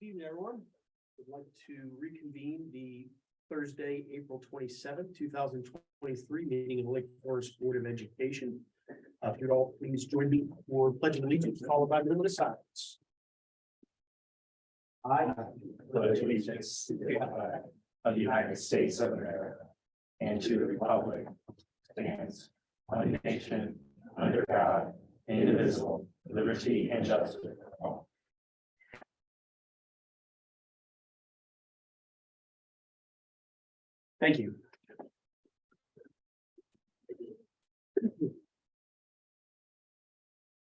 Good evening, everyone. I'd like to reconvene the Thursday, April 27th, 2023 meeting of the Lake Forest Board of Education. If you'd all please join me for Pledge of Allegiance, followed by a minute of silence. I pledge allegiance to the flag of the United States of America and to the republic stands one nation under God, indivisible, liberty and justice for all. Thank you.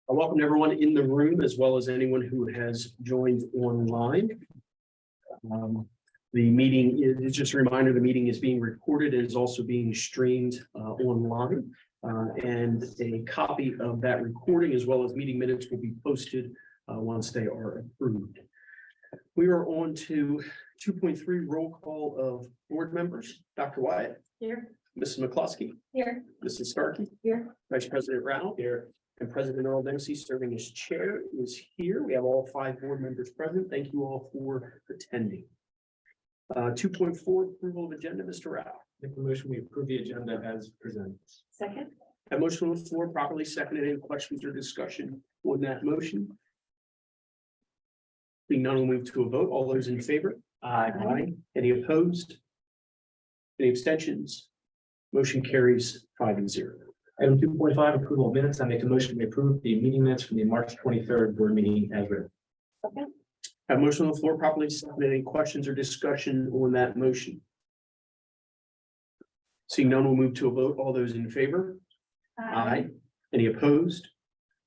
I welcome everyone in the room as well as anyone who has joined online. The meeting is just a reminder, the meeting is being recorded and is also being streamed online. And a copy of that recording as well as meeting minutes will be posted once they are approved. We are on to 2.3 roll call of board members. Dr. Wyatt. Here. Mrs. McCluskey. Here. Mrs. Starkey. Here. Vice President Rao. Here. And President Earl Dempsey, serving as chair, is here. We have all 5 board members present. Thank you all for attending. 2.4 approval of agenda, Mr. Rao. Make a motion, we approve the agenda as presented. Second. A motion on the floor, properly seconded. Any questions or discussion on that motion? Being none, we'll move to a vote. All those in favor? Aye. Any opposed? Any abstentions? Motion carries 5-0. Item 2.5, approval of minutes. I make a motion, we approve the meeting minutes from the March 23rd board meeting as written. Second. A motion on the floor, properly seconded. Any questions or discussion on that motion? Seeing none, we'll move to a vote. All those in favor? Aye. Any opposed?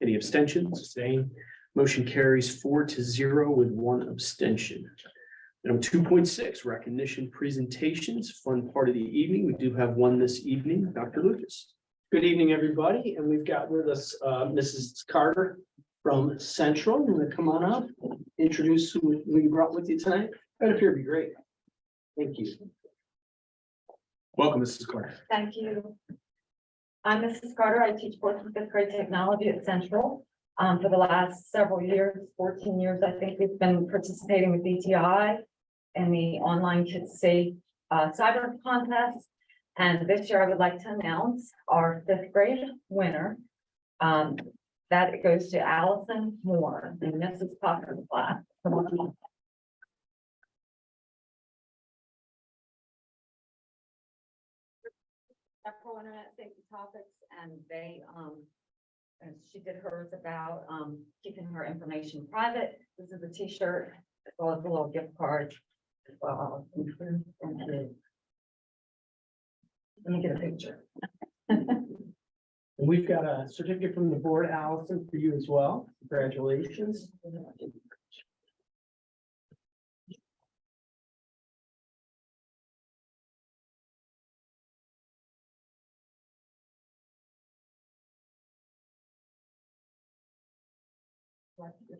Any abstentions? Abstain. Motion carries 4-0 with 1 abstention. Item 2.6, recognition presentations, fun part of the evening. We do have one this evening. Dr. Lucas. Good evening, everybody, and we've got with us Mrs. Carter from Central. You want to come on up, introduce who you brought with you tonight? Right up here would be great. Thank you. Welcome, Mrs. Carter. Thank you. I'm Mrs. Carter. I teach 4th and 5th grade technology at Central. For the last several years, 14 years, I think we've been participating with DTI and the online Kids Safe cyber contest. And this year I would like to announce our 5th grade winner. That it goes to Allison Moore in Mrs. Parker's class. Come on. Several internet safety topics, and and she did hers about keeping her information private. This is a t-shirt as well as a little gift card. Let me get a picture. And we've got a certificate from the board, Allison, for you as well. Congratulations.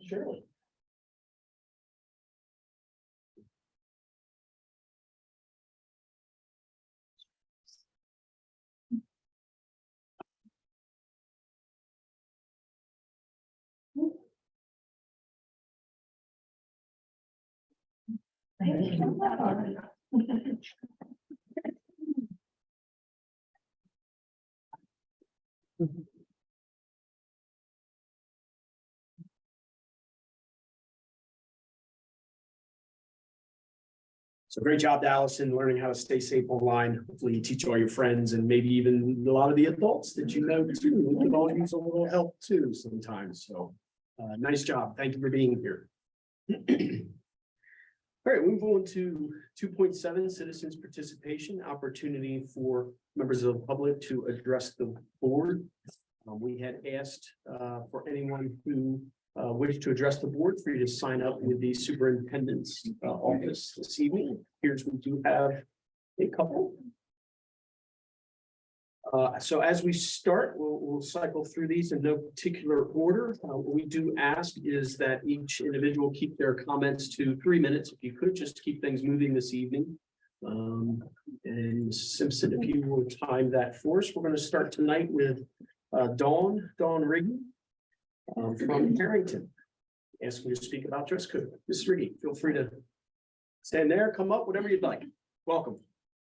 Sure. So great job, Allison, learning how to stay safe online. Hopefully you teach all your friends and maybe even a lot of the adults that you know too. We can all use a little help too sometimes. So nice job. Thank you for being here. All right, we move on to 2.7, citizens participation, opportunity for members of the public to address the board. We had asked for anyone who wished to address the board for you to sign up with the superintendent's office this evening. Here's, we do have a couple. So as we start, we'll cycle through these in no particular order. What we do ask is that each individual keep their comments to 3 minutes. If you could just keep things moving this evening. And Simpson, if you will time that for us, we're going to start tonight with Dawn Rigby from Harrington. asking you to speak about dress code. Mrs. Reedy, feel free to stand there, come up, whatever you'd like. Welcome.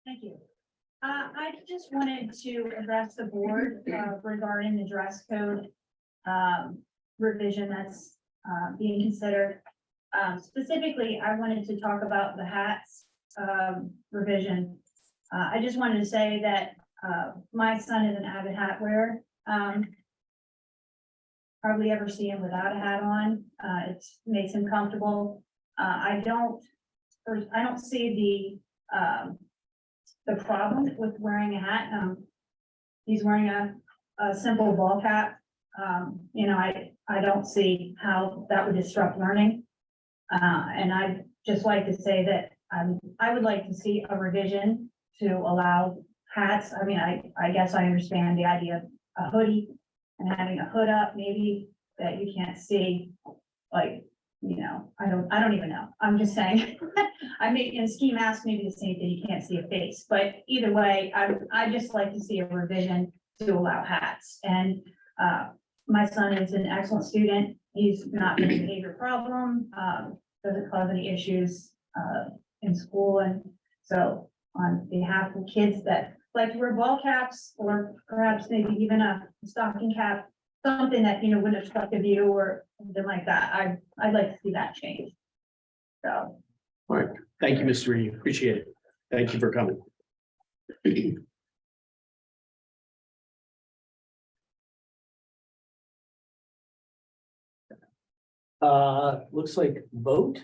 Thank you. I just wanted to address the board regarding the dress code revision that's being considered. Specifically, I wanted to talk about the hats revision. I just wanted to say that my son is an avid hat wearer. Hardly ever see him without a hat on. It makes him comfortable. I don't see the problem with wearing a hat. He's wearing a simple ball cap. You know, I don't see how that would disrupt learning. And I'd just like to say that I would like to see a revision to allow hats. I mean, I guess I understand the idea of a hoodie and having a hood up, maybe that you can't see, like, you know, I don't even know. I'm just saying. I mean, in ski mask, maybe the same thing, you can't see a face, but either way, I just like to see a revision to allow hats. And my son is an excellent student. He's not in a behavior problem, doesn't cause any issues in school. And so on behalf of kids that like to wear ball caps, or perhaps maybe even a stocking cap, something that, you know, wouldn't obstruct the view or something like that, I'd like to see that change. So. All right, thank you, Mr. Reedy, appreciate it. Thank you for coming. Looks like vote.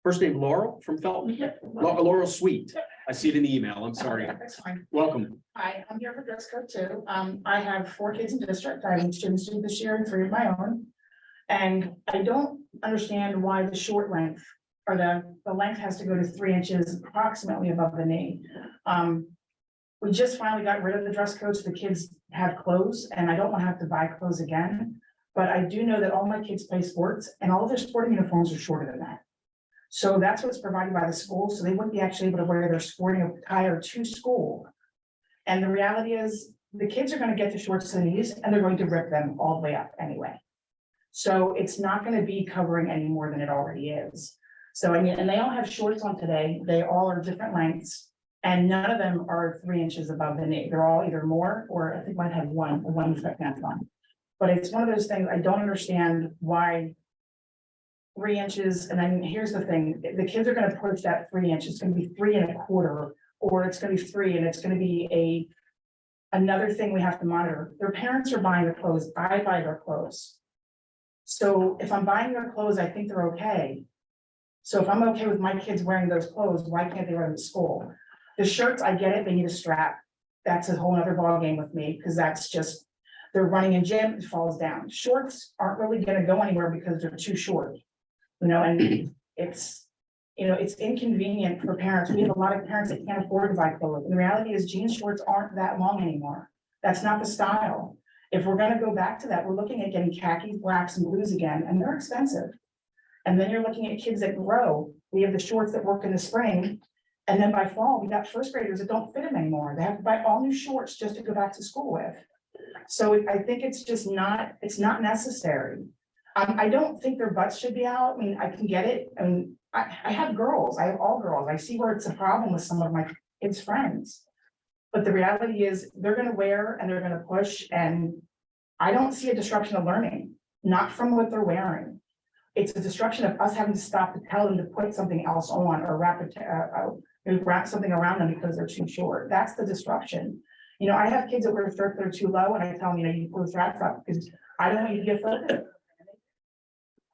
First name Laurel from Felton. Laurel Sweet. I see it in the email. I'm sorry. That's fine. Welcome. Hi, I'm here for dress code too. I have 4 kids in district. I have students do this year and 3 of my own. And I don't understand why the short length or the length has to go to 3 inches approximately above the knee. We just finally got rid of the dress code so the kids have clothes, and I don't want to have to buy clothes again. But I do know that all my kids play sports and all of their sporting uniforms are shorter than that. So that's what's provided by the school, so they wouldn't be actually able to wear their sporting attire to school. And the reality is, the kids are gonna get the shorts to the knees and they're going to rip them all the way up anyway. So it's not gonna be covering any more than it already is. So, I mean, and they all have shorts on today, they all are different lengths. And none of them are 3 inches above the knee, they're all either more, or I think might have one's got pants on. But it's one of those things, I don't understand why 3 inches, and then here's the thing, the kids are gonna push that 3 inches, it's gonna be 3 1/4, or it's gonna be 3, and it's gonna be another thing we have to monitor. Their parents are buying the clothes, I buy their clothes. So if I'm buying their clothes, I think they're okay. So if I'm okay with my kids wearing those clothes, why can't they wear them to school? The shirts, I get it, they need a strap. That's a whole other ballgame with me, because that's just, they're running in gym, it falls down. Shorts aren't really gonna go anywhere because they're too short. You know, and it's, you know, it's inconvenient for parents. We have a lot of parents that can't afford to buy clothes. And the reality is jean shorts aren't that long anymore. That's not the style. If we're gonna go back to that, we're looking at getting khakis, blacks and blues again, and they're expensive. And then you're looking at kids that grow. We have the shorts that work in the spring. And then by fall, we got first graders that don't fit them anymore. They have to buy all new shorts just to go back to school with. So I think it's just not, it's not necessary. I don't think their butts should be out. I mean, I can get it. I mean, I have girls, I have all girls. I see where it's a problem with some of my kids' friends. But the reality is they're gonna wear and they're gonna push, and I don't see a disruption of learning, not from what they're wearing. It's a disruption of us having to stop to tell them to put something else on or wrap something around them because they're too short. That's the disruption. You know, I have kids that wear shirts that are too low, and I tell them, you know, you pull the straps up because I don't want you to get further.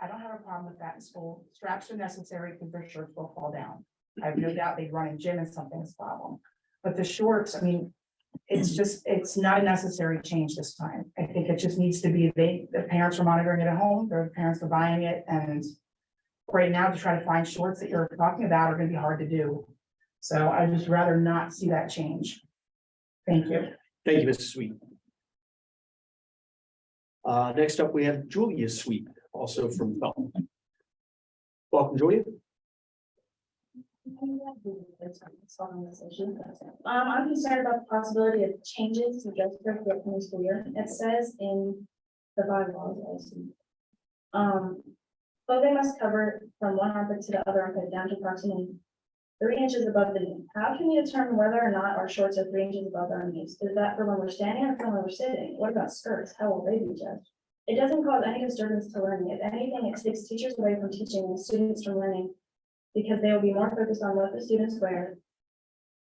I don't have a problem with that in school. Straps are necessary because their shirts will fall down. I have no doubt they'd run in gym and something's a problem. But the shorts, I mean, it's not a necessary change this time. I think it just needs to be, the parents are monitoring it at home, their parents are buying it, and right now to try to find shorts that you're talking about are gonna be hard to do. So I'd just rather not see that change. Thank you. Thank you, Mrs. Sweet. Next up, we have Julia Sweet, also from Felton. Welcome, Julia. I'm concerned about the possibility of changes to dress code for the upcoming school year. It says in the bylaws, Clothing must cover from one armpit to the other armpit down to approximately 3 inches above the knee. How can you determine whether or not our shorts are 3 inches above our knees? Is that for when we're standing or for when we're sitting? What about skirts? How will they be judged? It doesn't cause any disturbance to learning. If anything, it takes teachers away from teaching and students from learning because they will be more focused on what the students wear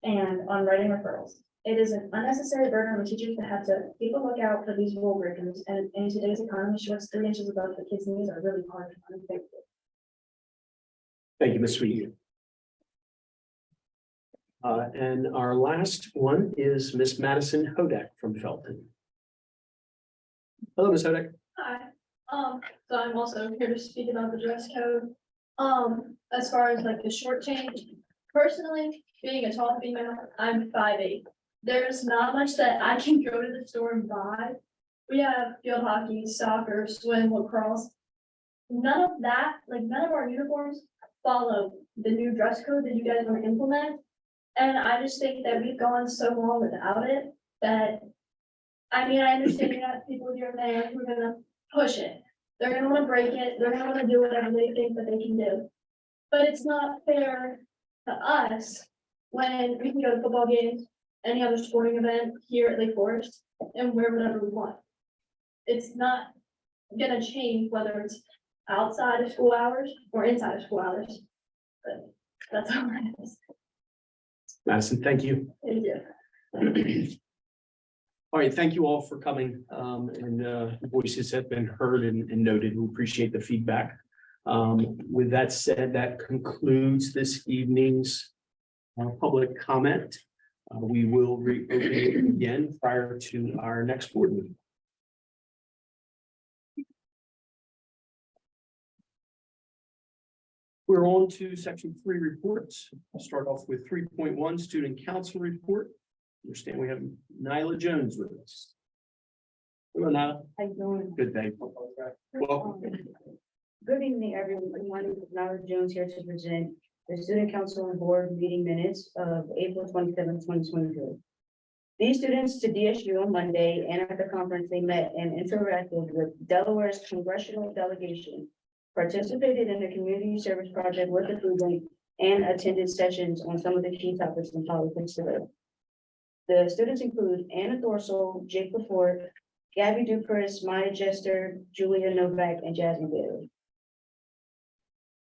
and on writing referrals. It is an unnecessary burden on teachers to have to keep a lookout for these rule breakers, and in today's economy, shorts 3 inches above the kids' knees are really hard to find. Thank you, Ms. Sweet. And our last one is Miss Madison Hodak from Felton. Hello, Ms. Hodak. Hi, so I'm also here to speak about the dress code. As far as like the short change, personally, being a tall female, I'm 5'8". There's not much that I can go to the store and buy. We have field hockey, soccer, swim, lacrosse. None of that, like none of our uniforms follow the new dress code that you guys want to implement. And I just think that we've gone so long without it that, I mean, I understand you have people here and there who are gonna push it. They're gonna wanna break it, they're gonna wanna do whatever they think that they can do. But it's not fair to us when we can go to football games, any other sporting event here at Lake Forest and wear whatever we want. It's not gonna change whether it's outside of school hours or inside of school hours. But that's all I have to say. Madison, thank you. Thank you. All right, thank you all for coming, and voices have been heard and noted. We appreciate the feedback. With that said, that concludes this evening's public comment. We will reopen it again prior to our next board meeting. We're on to section 3 reports. I'll start off with 3.1 student council report. Understand we have Nyla Jones with us. Hello, Nyla. How you doing? Good day. Welcome. Good evening, everyone. My name is Nara Jones here to present the Student Council and Board meeting minutes of April 27, 2022. These students to DSU on Monday and at the conference, they met and interacted with Delaware's congressional delegation, participated in the community service project with the food bank, and attended sessions on some of the key topics in politics today. The students include Anna Thorsel, Jake Lafort, Gabby Duprez, Maya Jester, Julia Novak, and Jasmine Bailey.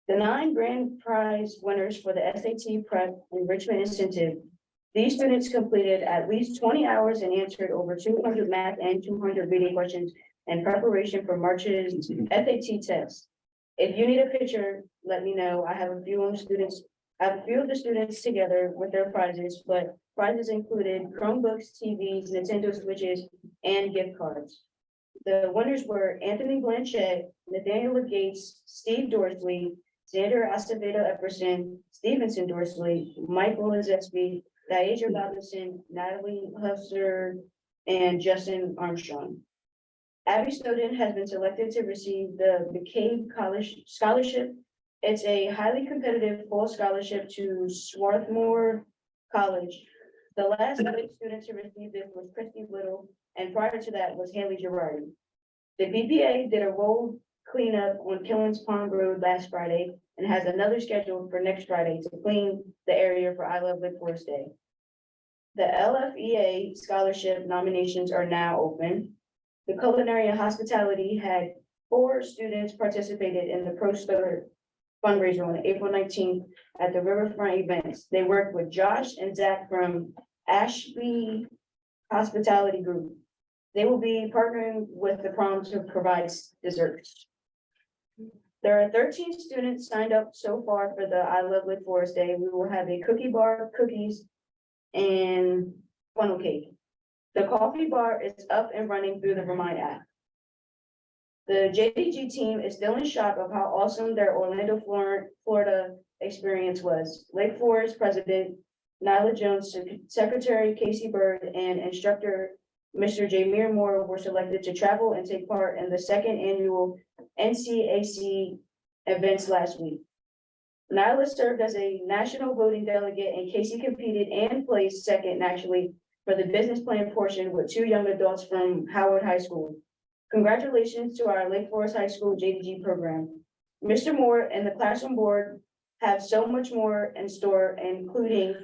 The 9 grand prize winners for the SAT Prep Enrichment Incentive, these students completed at least 20 hours and answered over 200 math and 200 reading questions in preparation for March's SAT test. If you need a picture, let me know. I have a few of the students together with their prizes, but prizes included Chromebooks, TVs, Nintendo Switches, and gift cards. The winners were Anthony Blanchett, Nathaniel Gates, Steve Dorsley, Xander Acevedo Epperson, Stevenson Dorsley, Michael Lazesby, Diaja Robinson, Natalie Husser, and Justin Armstrong. Abby Snowden has been selected to receive the McCabe College Scholarship. It's a highly competitive full scholarship to Swarthmore College. The last student to receive this was Christy Little, and prior to that was Haley Girardi. The BPA did a road cleanup on Killings Pond Road last Friday and has another scheduled for next Friday to clean the area for I Love Lake Forest Day. The LFEA scholarship nominations are now open. The Culinary and Hospitality had 4 students participated in the Pro Star fundraiser on April 19th at the Riverfront events. They worked with Josh and Zach from Ashby Hospitality Group. They will be partnering with the prom to provide desserts. There are 13 students signed up so far for the I Love Lake Forest Day. We will have a cookie bar, cookies, and funnel cake. The coffee bar is up and running through the Remind app. The JDG team is still in shock of how awesome their Orlando, Florida experience was. Lake Forest President Nyla Jones, Secretary Casey Bird, and instructor Mr. Jameer Moore were selected to travel and take part in the 2nd annual NCAC events last week. Nyla served as a national voting delegate, and Casey competed and placed second nationally for the business plan portion with 2 young adults from Howard High School. Congratulations to our Lake Forest High School JDG program. Mr. Moore and the classroom board have so much more in store, including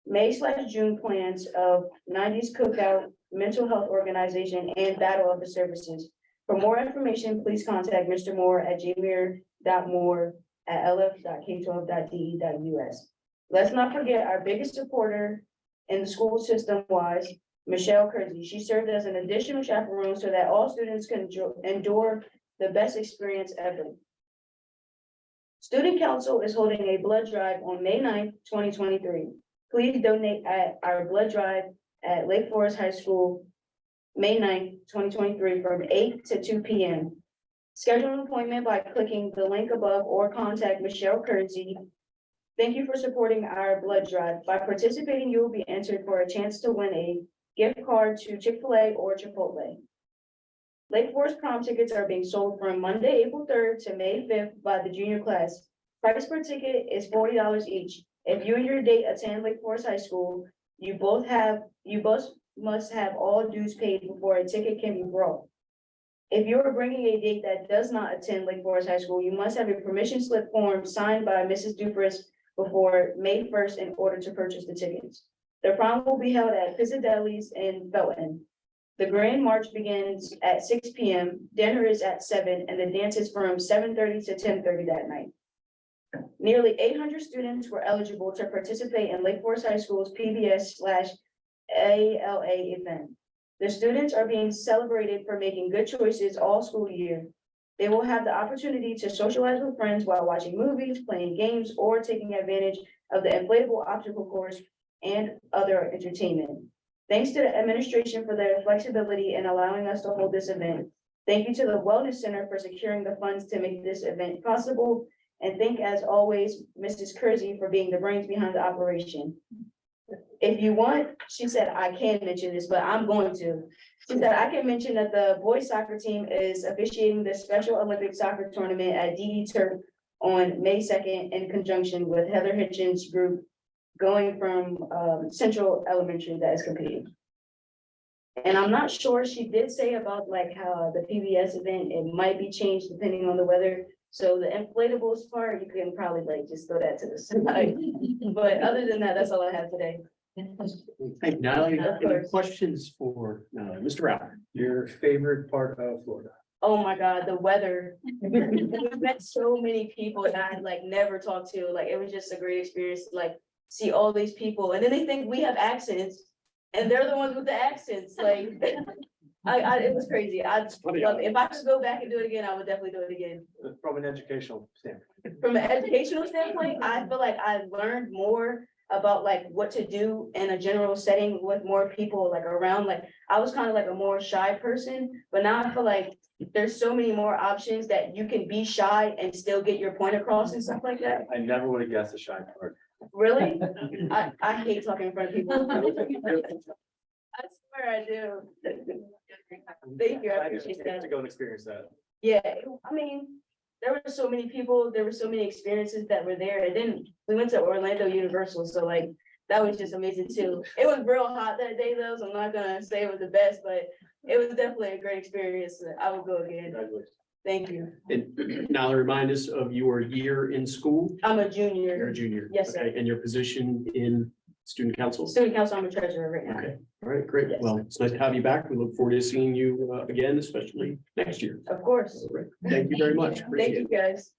May/June plans of 90s cookout, mental health organization, and battle of the services. For more information, please contact Mr. Moore at jmir.moore@lf.k12.de.us. Let's not forget our biggest supporter in the school system was Michelle Kersey. She served as an additional chaperone so that all students can endure the best experience ever. Student Council is holding a blood drive on May 9th, 2023. Please donate at our blood drive at Lake Forest High School, May 9th, 2023, from 8 to 2 p.m. Schedule an appointment by clicking the link above or contact Michelle Kersey. Thank you for supporting our blood drive. By participating, you will be entered for a chance to win a gift card to Chick-fil-A or Chipotle. Lake Forest prom tickets are being sold from Monday, April 3rd to May 5th by the junior class. Price per ticket is $40 each. If you and your date attend Lake Forest High School, you both must have all dues paid before a ticket can be brought. If you are bringing a date that does not attend Lake Forest High School, you must have a permission slip form signed by Mrs. Dupress before May 1st in order to purchase the tickets. The prom will be held at Pizzadeli's in Felton. The grand march begins at 6 p.m., dinner is at 7, and the dance is from 7:30 to 10:30 that night. Nearly 800 students were eligible to participate in Lake Forest High School's PBS/ALA event. The students are being celebrated for making good choices all school year. They will have the opportunity to socialize with friends while watching movies, playing games, or taking advantage of the inflatable obstacle course and other entertainment. Thanks to the administration for their flexibility in allowing us to hold this event. Thank you to the Wellness Center for securing the funds to make this event possible. And thank, as always, Mrs. Kersey for being the brains behind the operation. If you want, she said, I can mention this, but I'm going to. She said, I can mention that the boys soccer team is officiating the Special Olympic Soccer Tournament at DD Turf on May 2nd in conjunction with Heather Hitchens' group going from Central Elementary that is competing. And I'm not sure, she did say about like how the PBS event, it might be changed depending on the weather. So the inflatables part, you can probably like just throw that to the side. But other than that, that's all I have today. Thank you, Natalie. Of Any course. questions for Natalie? Mr. Ralph? Your favorite part of Florida? Oh my God, the weather. We met so many people that I like never talked to. Like, it was just a great experience to like see all these people. And then they think we have accents and they're the ones with the accents. Like, it was crazy. I just love it. If I could go back and do it again, I would definitely do it again. From an educational standpoint. From an educational standpoint, I feel like I learned more about like what to do in a general setting with more people like around. Like, I was kind of like a more shy person, but now I feel like there's so many more options that you can be shy and still get your point across and stuff like that. I never would have guessed the shy part. Really? I hate talking in front of people. I swear I do. Thank you, I appreciate that. To go and experience that. Yeah, I mean, there were so many people, there were so many experiences that were there, and then we went to Orlando Universal, so like, that was just amazing too. It was real hot that day though, so I'm not gonna say it was the best, but it was definitely a great experience. I would go again. Congratulations. Thank you. And now remind us of your year in school. I'm a You're junior, a junior. Yes, sir. Okay, and your position in student council? student council, I'm a treasurer right now. Okay, all right, great. Yes. Well, it's nice to have you back. We look forward to seeing you again, especially next year. Of course. All right. Thank you very much. Thank Appreciate you, it. guys.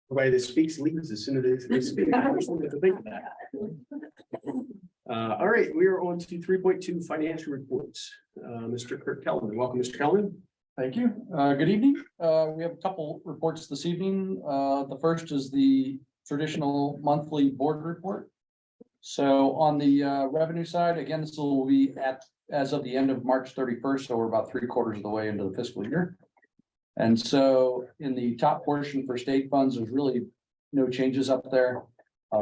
Everybody that speaks leaves as soon as they speak. I just wanted to think of that. All right, we are on to 3.2 financial reports. Mr. Kirk Kellerman, welcome, Mr. Kellerman. Thank you. Good evening. We have a couple reports this evening. The first is the traditional monthly board report. So on the revenue side, again, this will be as of the end of March 31st, so we're about 3/4 of the way into the fiscal year. And so in the top portion for state funds, there's really no changes up there.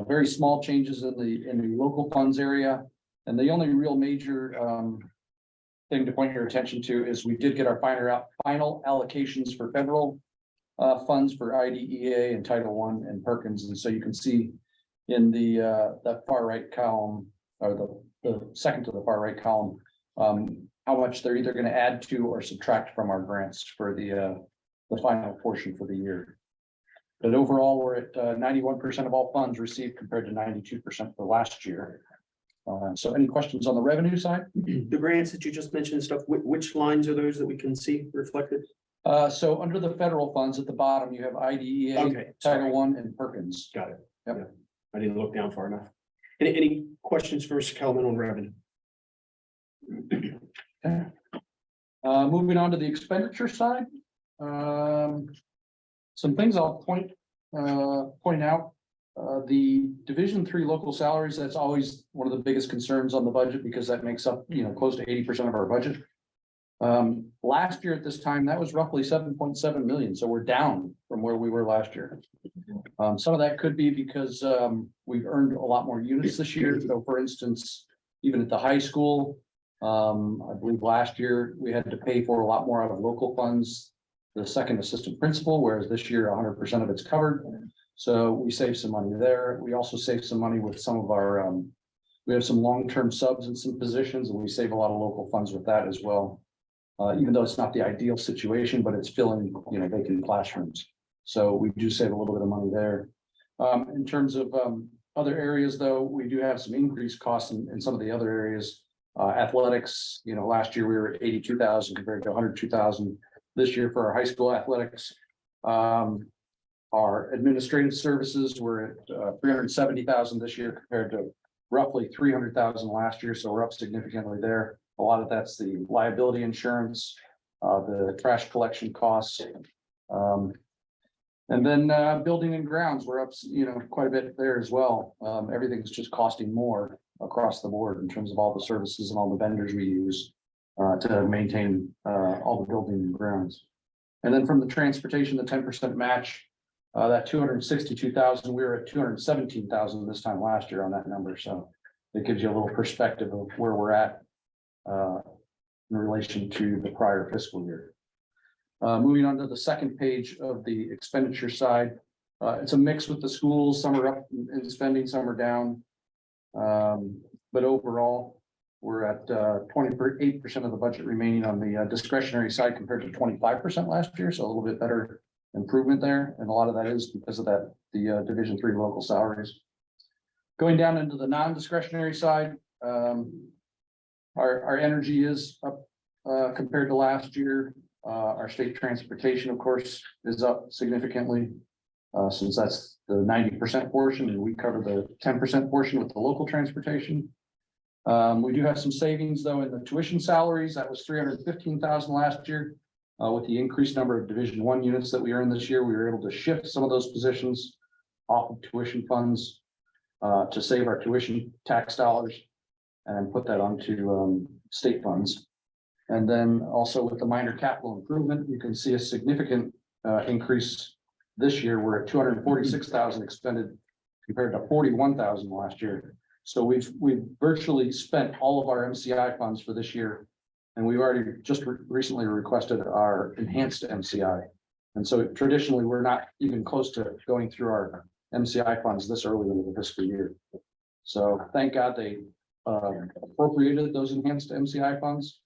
Very small changes in the local funds area. And the only real major thing to point your attention to is we did get our final allocations for federal funds for IDEA and Title I and Perkins. And so you can see in that far right column, or the second to the far right column, how much they're either gonna add to or subtract from our grants for the final portion for the year. But overall, we're at 91% of all funds received compared to 92% for last year. So any questions on the revenue side? The grants that you just mentioned and stuff, which lines are those that we can see reflected? So under the federal funds at the bottom, you have IDEA, Okay, sorry. Title I, and Perkins. Got it. Yep. Yeah. I didn't look down far enough. Any questions for Mr. Kellerman on revenue? Moving on to the expenditure side. Some things I'll point out. The Division III local salaries, that's always one of the biggest concerns on the budget because that makes up, close to 80% of our budget. Last year at this time, that was roughly 7.7 million, so we're down from where we were last year. Some of that could be because we've earned a lot more units this year. So for instance, even at the high school, I believe last year we had to pay for a lot more out of local funds, the second assistant principal, whereas this year 100% of it's covered. So we saved some money there. We also saved some money with some of our, we have some long-term subs in some positions, and we save a lot of local funds with that as well. Even though it's not the ideal situation, but it's filling, vacant classrooms. So we do save a little bit of money there. In terms of other areas, though, we do have some increased costs in some of the other areas. Athletics, last year we were at 82,000 compared to 102,000 this year for our high school athletics. Our administrative services were at 370,000 this year compared to roughly 300,000 last year, so we're up significantly there. A lot of that's the liability insurance, the trash collection costs. And then building and grounds, we're up, quite a bit there as well. Everything's just costing more across the board in terms of all the services and all the vendors we use to maintain all the building and grounds. And then from the transportation, the 10% match, that 262,000, we were at 217,000 this time last year on that number. So it gives you a little perspective of where we're at in relation to the prior fiscal year. Moving on to the second page of the expenditure side, it's a mix with the schools. Some are up in spending, some are down. But overall, we're at 28% of the budget remaining on the discretionary side compared to 25% last year. So a little bit better improvement there. And a lot of that is because of the Division III local salaries. Going down into the non-discretionary side, our energy is up compared to last year. Our state transportation, of course, is up significantly since that's the 90% portion, and we cover the 10% portion with the local transportation. We do have some savings, though, in the tuition salaries. That was 315,000 last year. With the increased number of Division I units that we earned this year, we were able to shift some of those positions off of tuition funds to save our tuition tax dollars and put that onto state funds. And then also with the minor capital improvement, you can see a significant increase this year. We're at 246,000 expended compared to 41,000 last year. So we've virtually spent all of our MCI funds for this year. And we've already just recently requested our enhanced MCI. And so traditionally, we're not even close to going through our MCI funds this early into the fiscal year. So thank God they appropriated those enhanced MCI funds.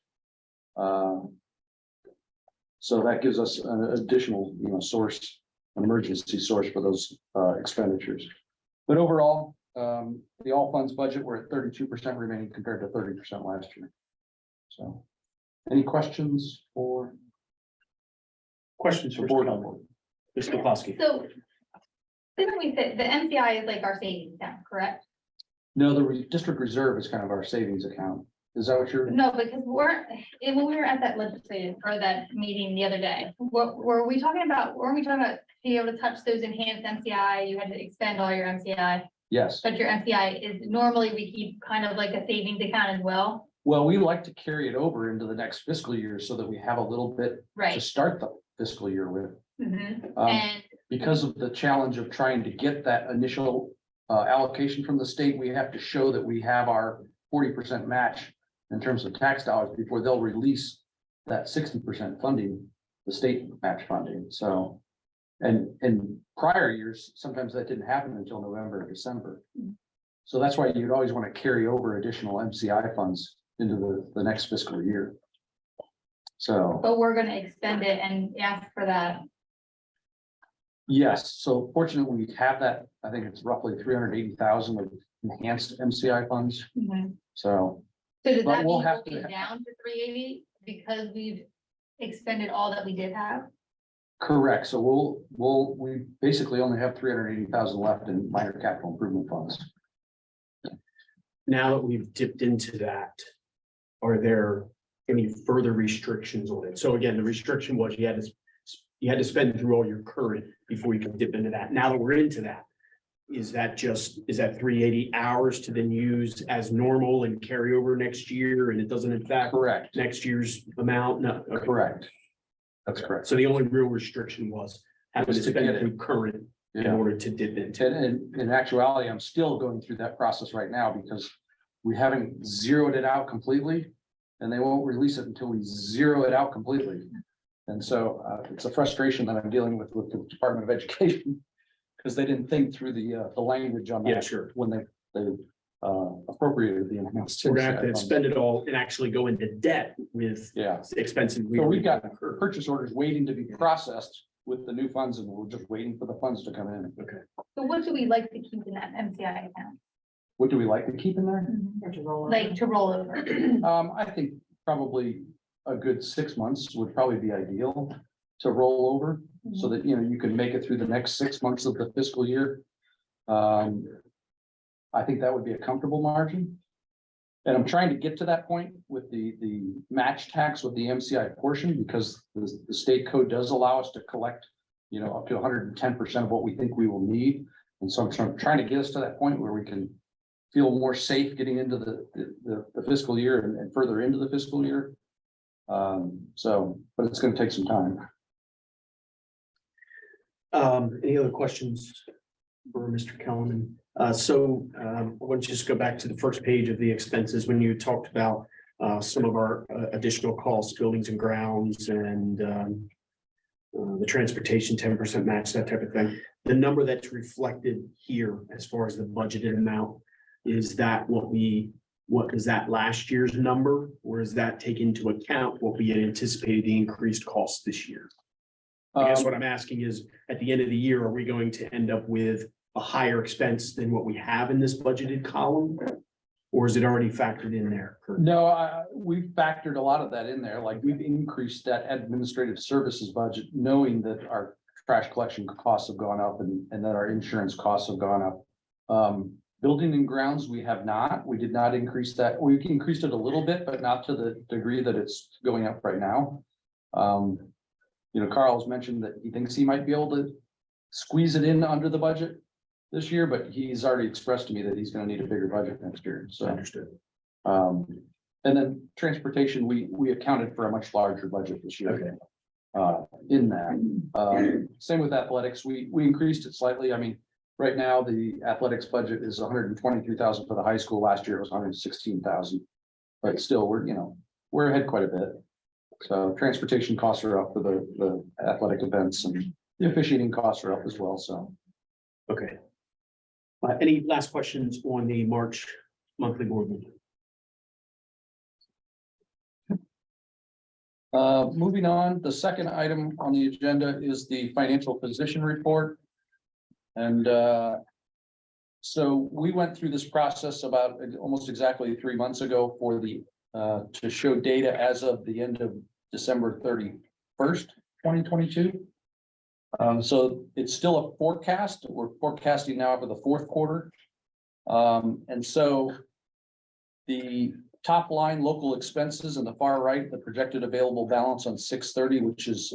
So that gives us an additional, source, an emergency source for those expenditures. But overall, the all funds budget, we're at 32% remaining compared to 30% last year. So any questions for Questions for board member? Mr. Poplawski. So, didn't we say the MCI is like our savings account, correct? No, the district reserve is kind of our savings account. Is that what you're? No, because when we were at that legislative or that meeting the other day, what were we talking about? Weren't we talking about being able to touch those enhanced MCI? You had to expend all your MCI, Yes. but your MCI is normally we keep kind of like a savings account as well. Well, we like to carry it over into the next fiscal year so that we have a little bit to Right. start the fiscal year with. Mhm. Um, And Because of the challenge of trying to get that initial allocation from the state, we have to show that we have our 40% match in terms of tax dollars before they'll release that 60% funding, the state match funding. So, and in prior years, sometimes that didn't happen until November or December. So that's why you'd always want to carry over additional MCI funds into the next fiscal year. So, But we're gonna expend it and ask for that. yes, so fortunately, we have that, I think it's roughly 380,000 of enhanced MCI funds, so. So does But that we'll mean have we'll be to- down to 380 because we've expended all that we did have? Correct, so we basically only have 380,000 left in minor capital improvement funds. Now that we've dipped into that, are there any further restrictions on it? So again, the restriction was you had to spend through all your current before you can dip into that. Now that we're into that, is that 380 hours to then use as normal and carry over next year and it doesn't impact Correct, next year's amount? No, okay. correct. That's correct. So the only real restriction was having to Was to spend get it. through current in Yeah. order to dip into. And in actuality, I'm still going through that process right now because we haven't zeroed it out completely. And they won't release it until we zero it out completely. And so it's a frustration that I'm dealing with the Department of Education. Because they didn't think through the language on Yeah, that sure. when they appropriated the enhanced. We're gonna have to spend it all and actually go into debt with Yeah, expensive. so we've got purchase orders waiting to be processed with the new funds and we're just waiting for the funds to come in. Okay. So what do we like to keep in that MCI account? What do we like to keep in there? Like to roll over? I think probably a good 6 months would probably be ideal to roll over. So that, you know, you can make it through the next 6 months of the fiscal year. I think that would be a comfortable margin. And I'm trying to get to that point with the match tax with the MCI portion, because the state code does allow us to collect, you know, up to 110% of what we think we will need. And so I'm trying to get us to that point where we can feel more safe getting into the fiscal year and further into the fiscal year. But it's gonna take some time. Any other questions for Mr. Kellerman? I want to just go back to the first page of the expenses when you talked about some of our additional costs, buildings and grounds and the transportation 10% match, that type of thing. The number that's reflected here as far as the budgeted amount, is that what is that last year's number? Or does that take into account what we had anticipated the increased costs this year? I guess what I'm asking is, at the end of the year, are we going to end up with a higher expense than what we have in this budgeted column? Or is it already factored in there? Kurt? No, we've factored a lot of that in there, like we've increased that administrative services budget, knowing that our trash collection costs have gone up and that our insurance costs have gone up. Building and grounds, we have not, we did not increase that, we increased it a little bit, but not to the degree that it's going up right now. You know, Carl's mentioned that he thinks he might be able to squeeze it in under the budget this year, but he's already expressed to me that he's gonna need a bigger budget next year, so. Understood. And then transportation, we accounted for a much larger budget this year. Okay. In that, same with athletics, we increased it slightly, I mean, right now, the athletics budget is 123,000 for the high school, last year it was 116,000. But still, we're ahead quite a bit. So transportation costs are up for the athletic events and the officiating costs are up as well, so. Okay. Any last questions on the March monthly board meeting? Moving on, the second item on the agenda is the financial position report. And so we went through this process about almost exactly 3 months ago for to show data as of the end of December 31st, 2022. So it's still a forecast. We're forecasting now for the fourth quarter. And so the top line local expenses in the far right, the projected available balance on 6/30, which is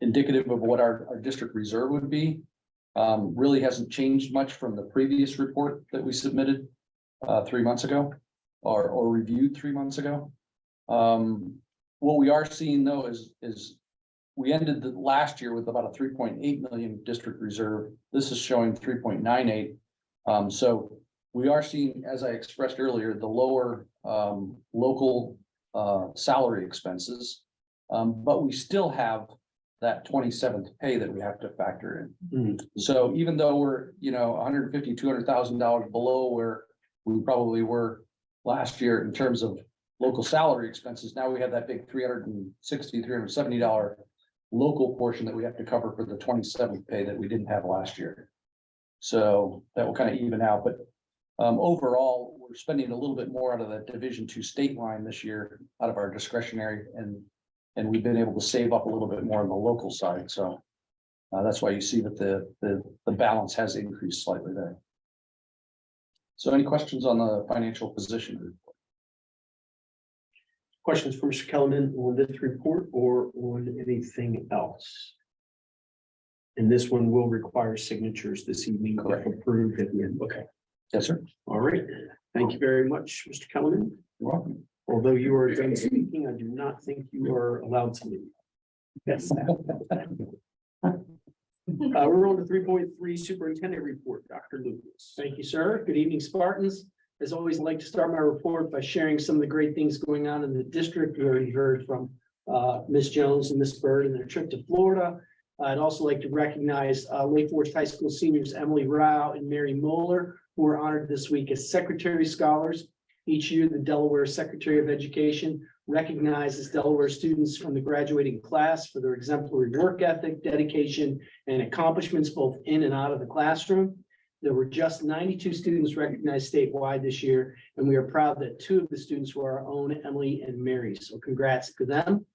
indicative of what our district reserve would be. Really hasn't changed much from the previous report that we submitted 3 months ago or reviewed 3 months ago. What we are seeing though is we ended the last year with about a 3.8 million district reserve. This is showing 3.98. So we are seeing, as I expressed earlier, the lower local salary expenses. But we still have that 27th pay that we have to factor in. Mhm. So even though we're, $150,000, $200,000 below where we probably were last year in terms of local salary expenses, now we have that big $370 local portion that we have to cover for the 27th pay that we didn't have last year. So that will kind of even out, but overall, we're spending a little bit more out of the Division II state line this year, out of our discretionary, and we've been able to save up a little bit more on the local side, so that's why you see that the balance has increased slightly there. So any questions on the financial position? Questions for Mr. Kellerman on this report or on anything else? And this one will require signatures this evening, if approved at the end. Okay. Yes, sir. All right. Thank you very much, Mr. Kellerman. You're welcome. Although you are done speaking, I do not think you are allowed to leave. Yes. We're on to 3.3 Superintendent Report, Dr. Lucas. Thank you, sir. Good evening, Spartans. As always, I'd like to start my report by sharing some of the great things going on in the district. We already heard from Ms. Jones and Ms. Bird in their trip to Florida. I'd also like to recognize Lake Forest High School seniors Emily Rao and Mary Moeller, who were honored this week as Secretary Scholars. Each year, the Delaware Secretary of Education recognizes Delaware students from the graduating class for their exemplary work ethic, dedication, and accomplishments both in and out of the classroom. There were just 92 students recognized statewide this year, and we are proud that 2 of the students were our own Emily and Mary. So congrats to them.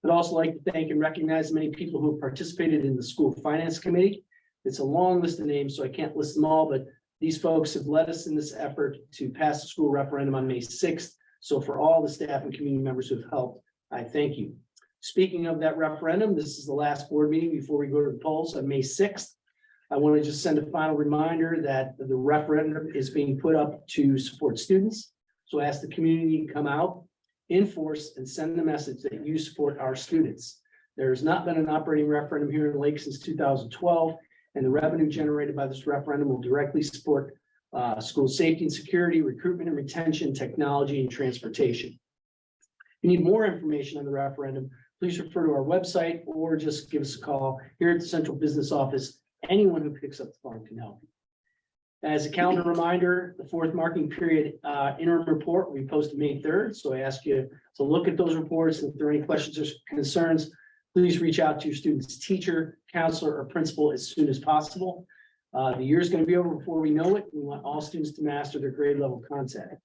I'd also like to thank and recognize many people who have participated in the school finance committee. It's a long list of names, so I can't list them all, but these folks have led us in this effort to pass the school referendum on May 6th. So for all the staff and community members who have helped, I thank you. Speaking of that referendum, this is the last board meeting before we go to the polls on May 6th. I want to just send a final reminder that the referendum is being put up to support students. So I ask the community to come out in force and send the message that you support our students. There has not been an operating referendum here in Lake since 2012, and the revenue generated by this referendum will directly support school safety and security, recruitment and retention, technology, and transportation. If you need more information on the referendum, please refer to our website or just give us a call here at the Central Business Office. Anyone who picks up the phone can help. As a calendar reminder, the 4th marking period interim report we posted May 3rd. So I ask you to look at those reports. If there are any questions or concerns, please reach out to your student's teacher, counselor, or principal as soon as possible. The year is going to be over before we know it. We want all students to master their grade level content.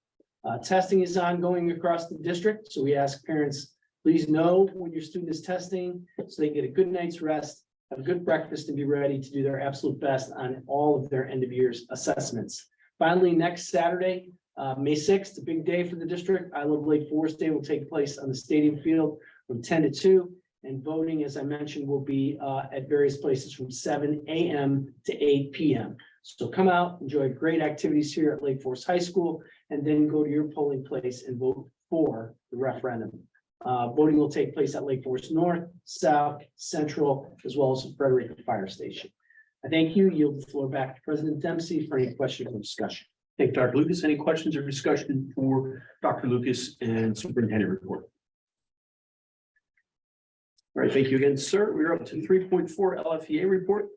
Testing is ongoing across the district, so we ask parents, please know when your student is testing so they get a good night's rest, have a good breakfast, and be ready to do their absolute best on all of their end of year's assessments. Finally, next Saturday, May 6th, a big day for the district. I Love Lake Forest Day will take place on the stadium field from 10 to 2. And voting, as I mentioned, will be at various places from 7 a.m. to 8 p.m. So come out, enjoy great activities here at Lake Forest High School, and then go to your polling place and vote for the referendum. Voting will take place at Lake Forest North, South, Central, as well as the Frederick Fire Station. I thank you. Yield the floor back to President Dempsey for any questions or discussion. Thank you, Dr. Lucas. Any questions or discussion for Dr. Lucas and Superintendent Report? All right, thank you again, sir. We're up to 3.4 LFEA report.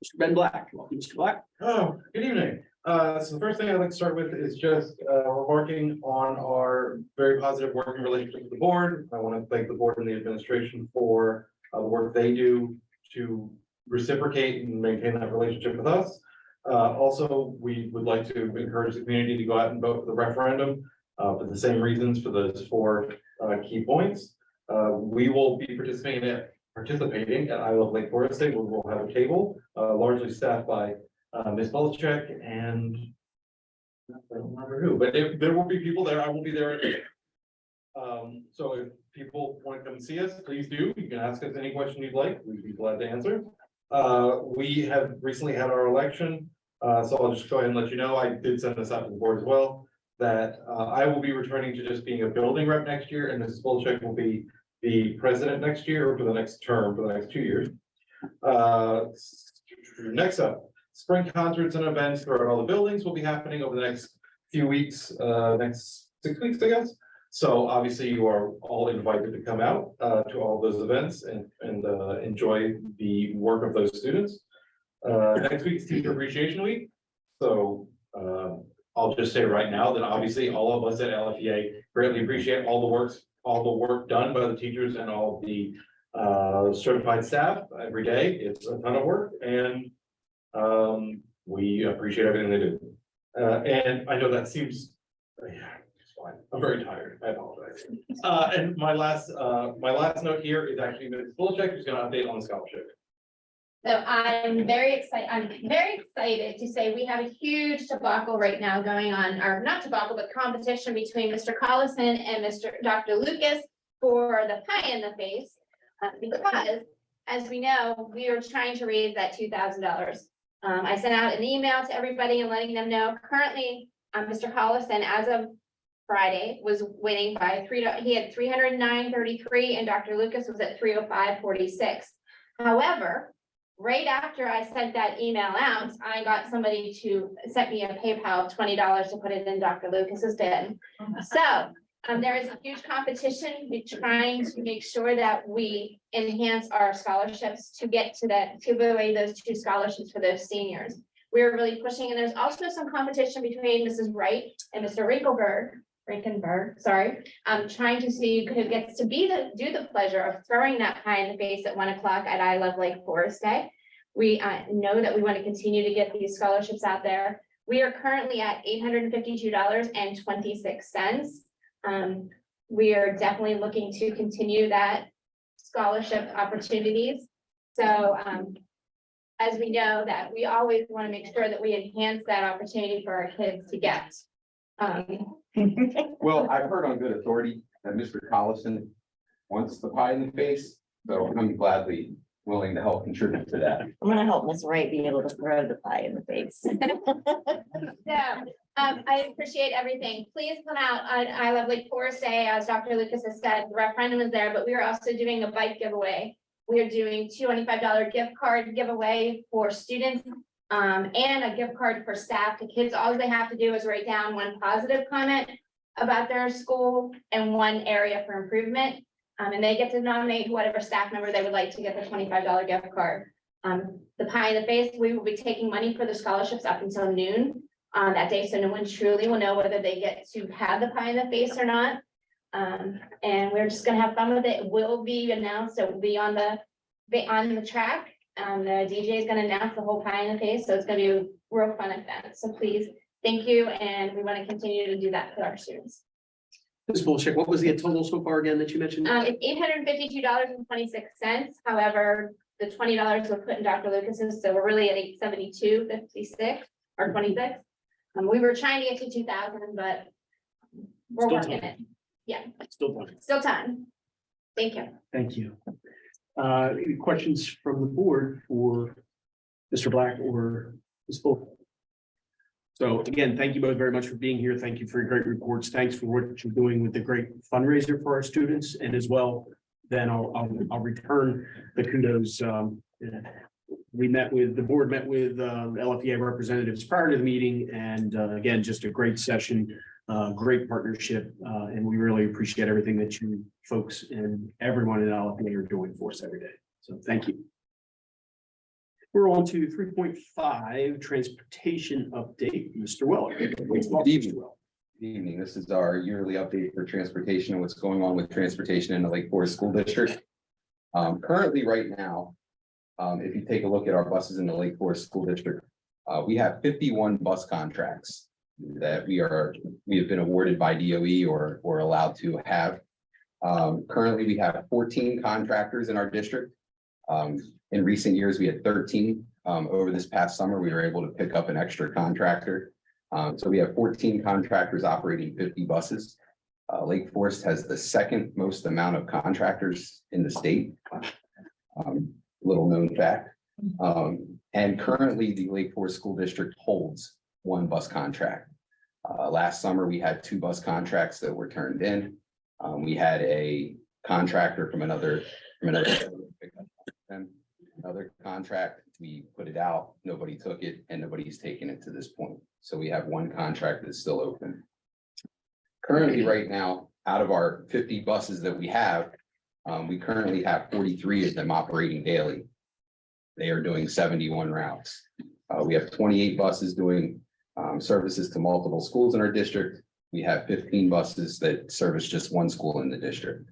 Mr. Ben Black, welcome, Mr. Black. Oh, good evening. So the first thing I'd like to start with is just remarking on our very positive working relationship with the board. I want to thank the board and the administration for the work they do to reciprocate and maintain that relationship with us. Also, we would like to encourage the community to go out and vote for the referendum for the same reasons, for those 4 key points. We will be participating at I Love Lake Forest Day, where we'll have a table largely staffed by Ms. Belichick and I don't remember who, but there will be people there. I will be there. So if people want to come and see us, please do. You can ask us any question you'd like. We'd be glad to answer. We have recently had our election, so I'll just go ahead and let you know. I did send this out to the board as well, that I will be returning to just being a building rep next year, and Mrs. Belichick will be the president next year, or for the next term, for the next 2 years. Next up, spring concerts and events throughout all the buildings will be happening over the next few weeks, next 6 weeks, I guess. So obviously you are all invited to come out to all those events and enjoy the work of those students. Next week's Teacher Appreciation Week. So I'll just say right now that obviously all of us at LFEA greatly appreciate all the work done by the teachers and all the certified staff every day. It's a ton of work and we appreciate everything they do. And I know that seems, yeah, it's fine. I'm very tired. I apologize. And my last note here is actually Ms. Bulcheck, who's going to update on the scholarship. So I'm very excited to say we have a huge debacle right now going on, or not debacle, but competition between Mr. Collison and Dr. Lucas for the pie in the face. Because as we know, we are trying to raise that $2,000. I sent out an email to everybody and letting them know currently, Mr. Collison, as of Friday, was winning by he had 309.33 and Dr. Lucas was at 305.46. However, right after I sent that email out, I got somebody to send me a PayPal of $20 to put it in Dr. Lucas's bin. So there is a huge competition. We're trying to make sure that we enhance our scholarships to get to that, to give away those 2 scholarships for those seniors. We're really pushing, and there's also some competition between Mrs. Wright and Mr. Rinkenberg, sorry. I'm trying to see who gets to do the pleasure of throwing that pie in the face at 1 o'clock at I Love Lake Forest Day. We know that we want to continue to get these scholarships out there. We are currently at $852.26. We are definitely looking to continue that scholarship opportunities. So as we know that we always want to make sure that we enhance that opportunity for our kids to get. Well, I've heard on good authority that Mr. Collison wants the pie in the face, so I'm gladly willing to help contribute to that. I'm gonna help Miss Wright be able to throw the pie in the face. Yeah, I appreciate everything. Please come out on I Love Lake Forest Day, as Dr. Lucas has said, the referendum is there, but we are also doing a bike giveaway. We are doing $25 gift card giveaway for students and a gift card for staff. The kids, all they have to do is write down 1 positive comment about their school and 1 area for improvement. And they get to nominate whatever staff member they would like to get the $25 gift card. The pie in the face, we will be taking money for the scholarships up until noon that day, so no one truly will know whether they get to have the pie in the face or not. And we're just gonna have fun with it. It will be announced, it will be on the track. The DJ is gonna announce the whole pie in the face, so it's gonna be a real fun event. So please, thank you, and we want to continue to do that for our students. Ms. Bulcheck, what was the total so far again that you mentioned? It's $852.26. However, the $20 were put in Dr. Lucas's, so we're really at $872.56 or 26. We were trying to get to 2,000, but we're Still working time. it. Yeah, Still done. still time. Thank you. Thank you. Any questions from the board for Mr. Black or Ms. Bulcheck? So again, thank you both very much for being here. Thank you for your great reports. Thanks for what you're doing with the great fundraiser for our students, and as well, then I'll return the kudos. The board met with LFEA representatives prior to the meeting, and again, just a great session, great partnership, and we really appreciate everything that you folks and everyone at LFEA are doing for us every day. So thank you. We're on to 3.5 transportation update, Mr. Weller. Good evening. This is our yearly update for transportation and what's going on with transportation in the Lake Forest School District. Currently, right now, if you take a look at our buses in the Lake Forest School District, we have 51 bus contracts that we have been awarded by DOE or allowed to have. Currently, we have 14 contractors in our district. In recent years, we had 13. Over this past summer, we were able to pick up an extra contractor. So we have 14 contractors operating 50 buses. Lake Forest has the 2nd most amount of contractors in the state. Little known fact. And currently, the Lake Forest School District holds 1 bus contract. Last summer, we had 2 bus contracts that were turned in. We had a contractor from another contract, we put it out, nobody took it, and nobody's taken it to this point. So we have 1 contract that's still open. Currently, right now, out of our 50 buses that we have, we currently have 43 of them operating daily. They are doing 71 routes. We have 28 buses doing services to multiple schools in our district. We have 15 buses that service just one school in the district.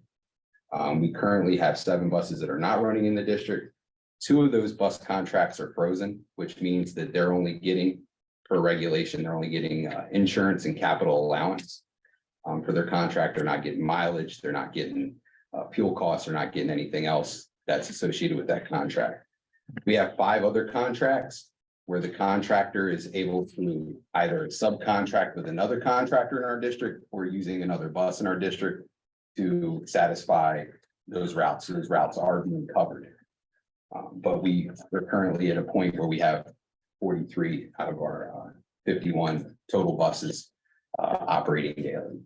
We currently have 7 buses that are not running in the district. 2 of those bus contracts are frozen, which means that they're only getting, per regulation, they're only getting insurance and capital allowance. For their contract, they're not getting mileage, they're not getting fuel costs, they're not getting anything else that's associated with that contract. We have 5 other contracts where the contractor is able to either subcontract with another contractor in our district or using another bus in our district to satisfy those routes. So those routes are being covered. But we're currently at a point where we have 43 out of our 51 total buses operating daily.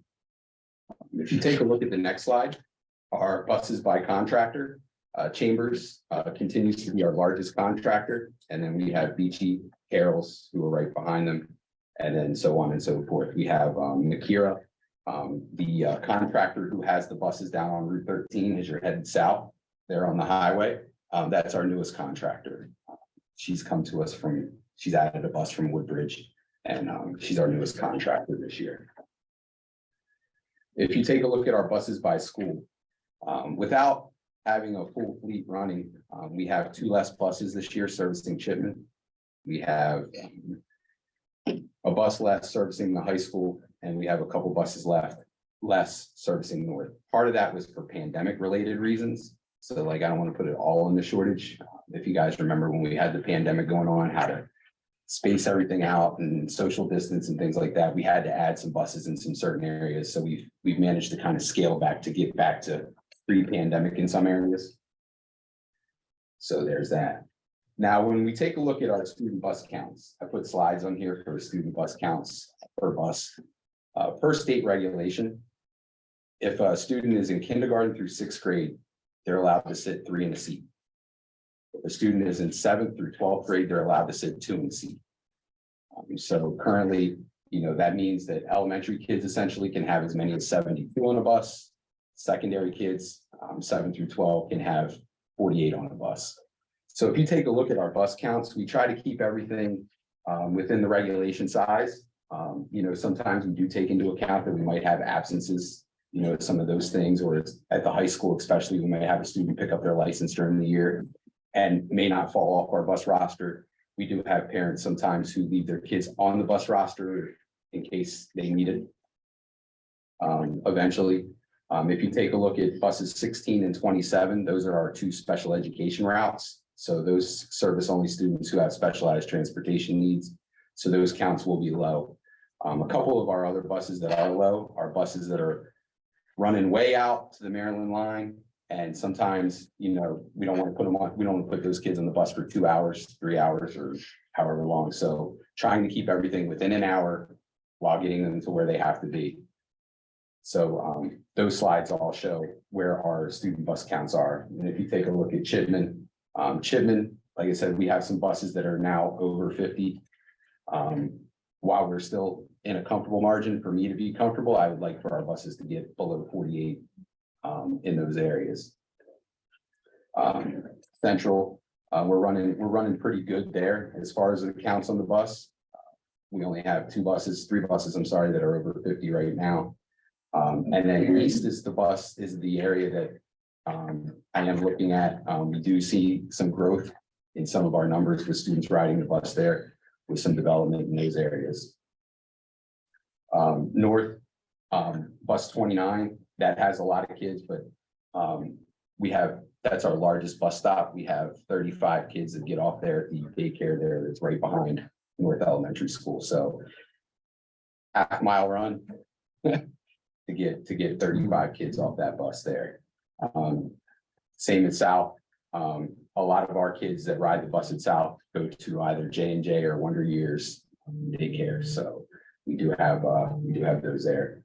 If you take a look at the next slide, our buses by contractor, Chambers continues to be our largest contractor, and then we have Beachy, Carroll's, who are right behind them, and then so on and so forth. We have Nakira, the contractor who has the buses down on Route 13 as you're headed south there on the highway. That's our newest contractor. She's come to us she's added a bus from Woodbridge, and she's our newest contractor this year. If you take a look at our buses by school, without having a full fleet running, we have 2 less buses this year servicing Chipman. We have a bus less servicing the high school, and we have a couple buses less servicing North. Part of that was for pandemic related reasons. So like, I don't want to put it all in the shortage. If you guys remember when we had the pandemic going on, how to space everything out and social distance and things like that, we had to add some buses in some certain areas. So we've managed to kind of scale back to get back to pre-pandemic in some areas. So there's that. Now, when we take a look at our student bus counts, I put slides on here for student bus counts per bus. Per state regulation, if a student is in kindergarten through 6th grade, they're allowed to sit 3 in a seat. If a student is in 7th through 12th grade, they're allowed to sit 2 in a seat. So currently, that means that elementary kids essentially can have as many as 72 on a bus. Secondary kids, 7 through 12 can have 48 on a bus. So if you take a look at our bus counts, we try to keep everything within the regulation size. Sometimes we do take into account that we might have absences, some of those things, or at the high school, especially, we may have a student pick up their license during the year and may not fall off our bus roster. We do have parents sometimes who leave their kids on the bus roster in case they need it. Eventually, if you take a look at buses 16 and 27, those are our 2 special education routes. So those service only students who have specialized transportation needs. So those counts will be low. A couple of our other buses that are low are buses that are running way out to the Maryland line. And sometimes, we don't want to put them on, we don't want to put those kids on the bus for 2 hours, 3 hours, or however long. So trying to keep everything within an hour while getting them to where they have to be. So those slides all show where our student bus counts are. And if you take a look at Chipman, like I said, we have some buses that are now over 50. While we're still in a comfortable margin, for me to be comfortable, I would like for our buses to get below 48 in those areas. Central, we're running pretty good there as far as the counts on the bus. We only have 3 buses, I'm sorry, that are over 50 right now. And then east is the area that I am looking at. We do see some growth in some of our numbers with students riding the bus there, with some development in those areas. North, bus 29, that has a lot of kids, but that's our largest bus stop. We have 35 kids that get off there at the daycare there that's right behind North Elementary School. So half-mile run to get 35 kids off that bus there. Same in South. A lot of our kids that ride the bus at South go to either J&J or Wonder Years daycare. So we do have those there.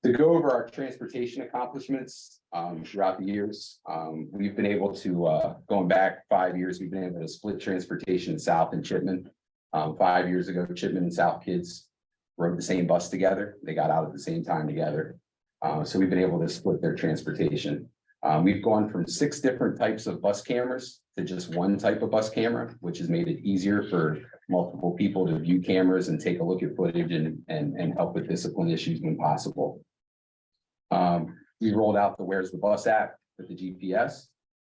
To go over our transportation accomplishments throughout the years, we've been able to, going back 5 years, we've been able to split transportation in South and Chipman. 5 years ago, Chipman and South kids rode the same bus together. They got out at the same time together. So we've been able to split their transportation. We've gone from 6 different types of bus cameras to just one type of bus camera, which has made it easier for multiple people to view cameras and take a look at footage and help with discipline issues when possible. We rolled out the Where's the Bus app with the GPS.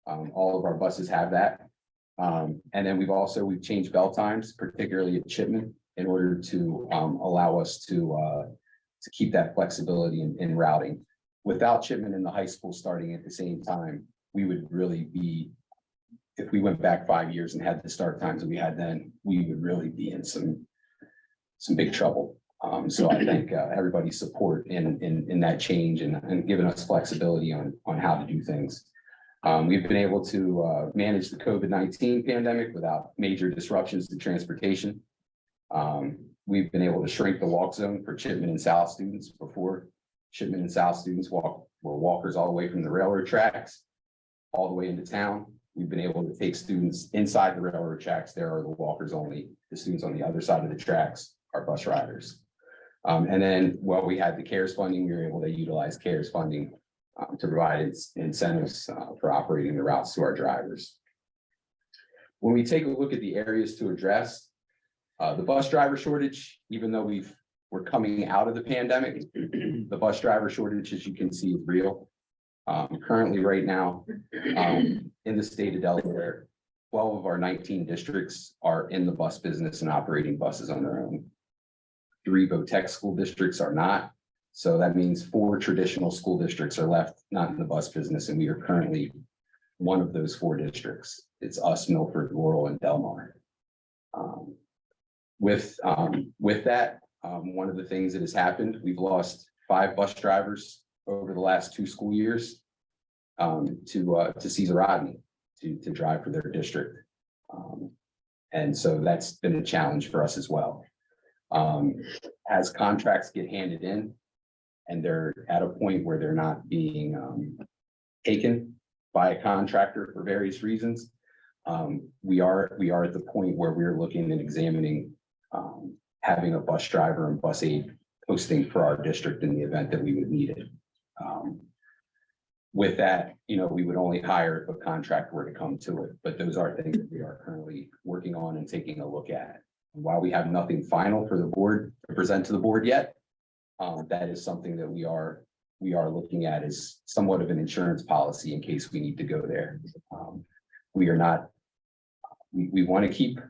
All of our buses have that. And then we've changed bell times, particularly at Chipman, in order to allow us to keep that flexibility in routing. Without Chipman and the high school starting at the same time, we would really be, if we went back 5 years and had the start times that we had then, we would really be in some big trouble. So I thank everybody's support in that change and giving us flexibility on how to do things. We've been able to manage the COVID-19 pandemic without major disruptions to transportation. We've been able to shrink the walk zone for Chipman and South students. Before, Chipman and South students were walkers all the way from the railroad tracks all the way into town. We've been able to take students inside the railroad tracks. There are the walkers only. The students on the other side of the tracks are bus riders. And then while we had the CARES funding, we were able to utilize CARES funding to provide incentives for operating the routes to our drivers. When we take a look at the areas to address, the bus driver shortage, even though we're coming out of the pandemic, the bus driver shortage, as you can see, is real. Currently, right now, in the state of Delaware, 12 of our 19 districts are in the bus business and operating buses on their own. 3 VOTEC school districts are not. So that means 4 traditional school districts are left not in the bus business, and we are currently one of those 4 districts. It's us, Milford, Laurel, and Delmar. With that, one of the things that has happened, we've lost 5 bus drivers over the last 2 school years to Cesar Rodney to drive for their district. And so that's been a challenge for us as well. As contracts get handed in and they're at a point where they're not being taken by a contractor for various reasons, we are at the point where we're looking and examining having a bus driver and bus aide posting for our district in the event that we would need it. With that, we would only hire if a contract were to come to it, but those are things that we are currently working on and taking a look at. While we have nothing final for the board to present to the board yet, that is something that we are looking at as somewhat of an insurance policy in case we need to go there. We want to keep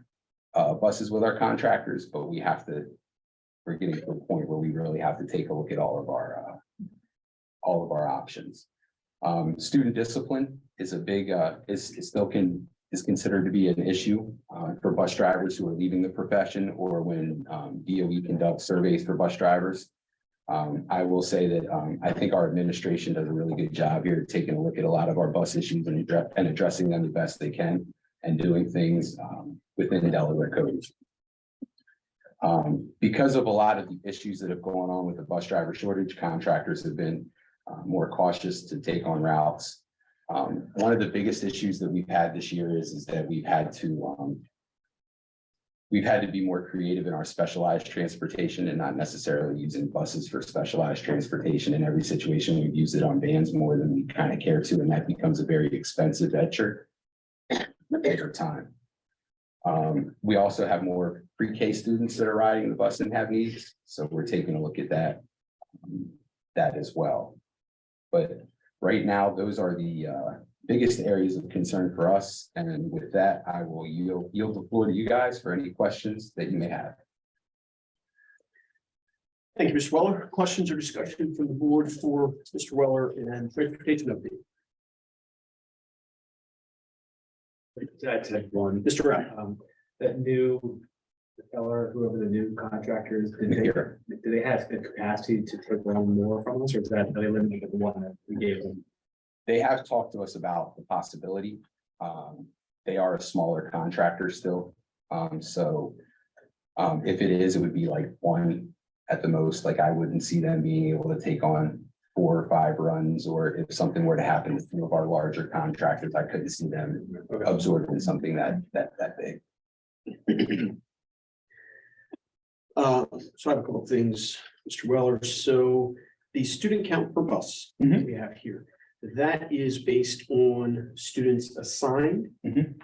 buses with our contractors, but we're getting to a point where we really have to take a look at all of our options. Student discipline is a big, is considered to be an issue for bus drivers who are leaving the profession, or when DOE conducts surveys for bus drivers. I will say that I think our administration does a really good job here taking a look at a lot of our bus issues and addressing them the best they can and doing things within Delaware code. Because of a lot of the issues that have gone on with the bus driver shortage, contractors have been more cautious to take on routes. One of the biggest issues that we've had this year is that we've had to be more creative in our specialized transportation and not necessarily using buses for specialized transportation. In every situation, we've used it on vans more than we kind of care to, and that becomes a very expensive venture over time. We also have more pre-K students that are riding the bus and have needs, so we're taking a look at that as well. But right now, those are the biggest areas of concern for us. And with that, I will yield the floor to you guys for any questions that you may have. Thank you, Mr. Weller. Questions or discussion from the board for Mr. Weller and transportation update? That's one. Mr. Rapp. That new Eller, whoever the new contractor is, do they have the capacity to take on more from us, or is that really limited to the one that we gave them? They have talked to us about the possibility. They are a smaller contractor still. So if it is, it would be like 1 at the most. Like, I wouldn't see them being able to take on 4 or 5 runs, or if something were to happen with some of our larger contractors, I couldn't see them absorbing something that big. So I have a couple of things, Mr. Weller. So the student count per bus Mhm. we have here, that is based on students assigned.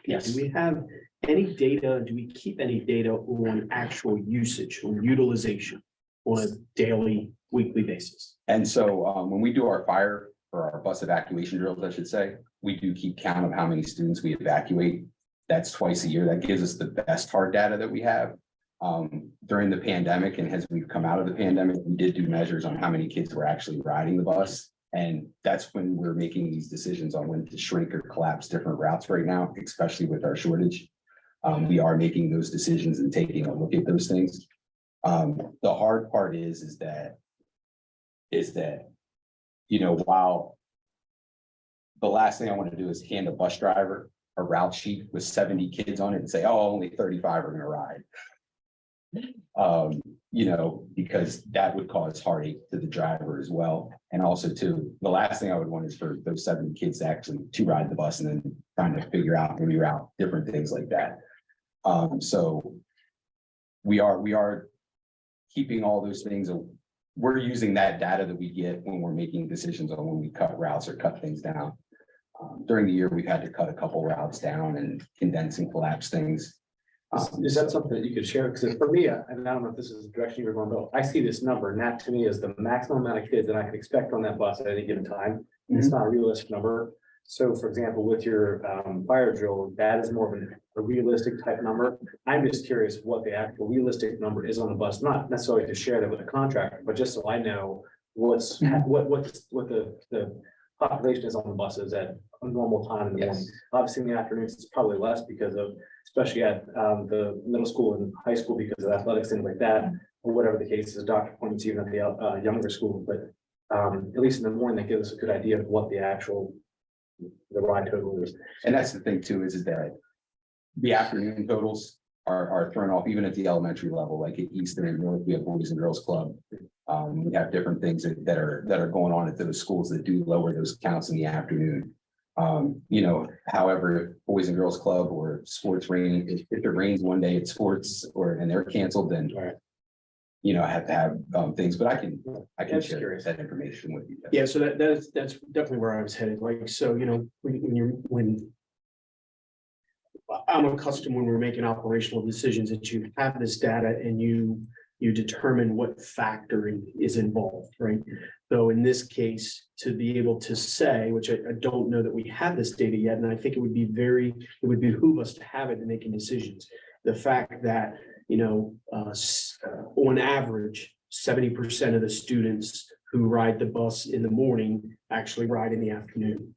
Yes. Do we have any data, do we keep any data on actual usage or utilization on a daily, weekly basis? And so when we do our fire or our bus evacuation drills, I should say, we do keep count of how many students we evacuate. That's twice a year. That gives us the best hard data that we have. During the pandemic and as we've come out of the pandemic, we did do measures on how many kids were actually riding the bus. And that's when we're making these decisions on when to shrink or collapse different routes right now, especially with our shortage. We are making those decisions and taking a look at those things. The hard part is that, you know, while the last thing I want to do is hand a bus driver a route sheet with 70 kids on it and say, oh, only 35 are gonna ride. You know, because that would cause heartache to the driver as well. And also too, the last thing I would want is for those 70 kids to actually to ride the bus and then trying to figure out, reroute different things like that. So we are keeping all those things. We're using that data that we get when we're making decisions on when we cut routes or cut things down. During the year, we've had to cut a couple routes down and condense and collapse things. Is that something that you could share? Because for me, and I don't know if this is the direction you're going, but I see this number, and that to me is the maximum amount of kids that I can expect on that bus at any given time. It's not a realistic number. So for example, with your fire drill, that is more of a realistic type number. I'm just curious what the actual realistic number is on the bus, not necessarily to share that with a contractor, but just so I know what's what the population is on the buses at a normal time in the morning. Obviously in the afternoons, it's probably less because of, especially at the middle school and high school because of athletics, things like that, or whatever the case is, doctor points even at the younger school, but at least in the morning, that gives us a good idea of what the actual the ride total is. And that's the thing too, is that the afternoon totals are thrown off even at the elementary level, like at Easton and North, we have Boys and Girls Club. We have different things that are going on at those schools that do lower those counts in the afternoon. You know, however, Boys and Girls Club or sports rain, if it rains one day at sports and they're canceled, then you know, I have to have things, but I can That's share curious. that information with you. Yeah, so that's definitely where I was headed. Like, so, you know, when I'm accustomed when we're making operational decisions that you have this data and you determine what factor is involved, right? So in this case, to be able to say, which I don't know that we have this data yet, and I think it would behoove us to have it in making decisions. The fact that, you know, on average, 70% of the students who ride the bus in the morning actually ride in the afternoon.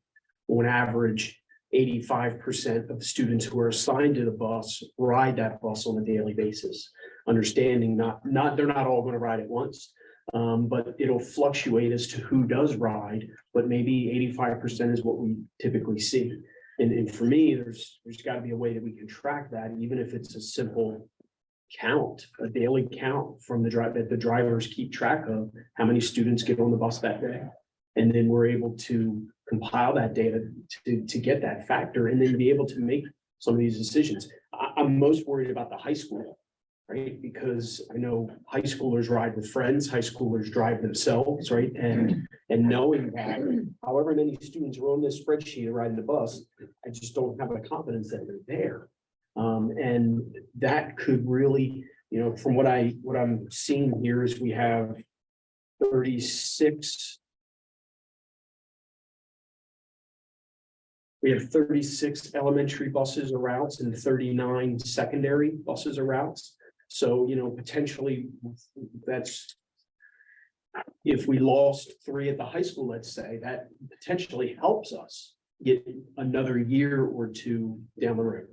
On average, 85% of the students who are assigned to the bus ride that bus on a daily basis. Understanding they're not all going to ride at once, but it'll fluctuate as to who does ride, but maybe 85% is what we typically see. And for me, there's got to be a way that we can track that, even if it's a simple count, a daily count from that the drivers keep track of how many students get on the bus that day. And then we're able to compile that data to get that factor and then be able to make some of these decisions. I'm most worried about the high school, right? Because I know high schoolers ride with friends, high schoolers drive themselves, right? And knowing that however many students are on this spreadsheet riding the bus, I just don't have the confidence that they're there. And that could really, you know, from what I'm seeing here is we have 36. We have 36 elementary buses or routes and 39 secondary buses or routes. So, you know, potentially that's, if we lost 3 at the high school, let's say, that potentially helps us get another year or 2 down the road.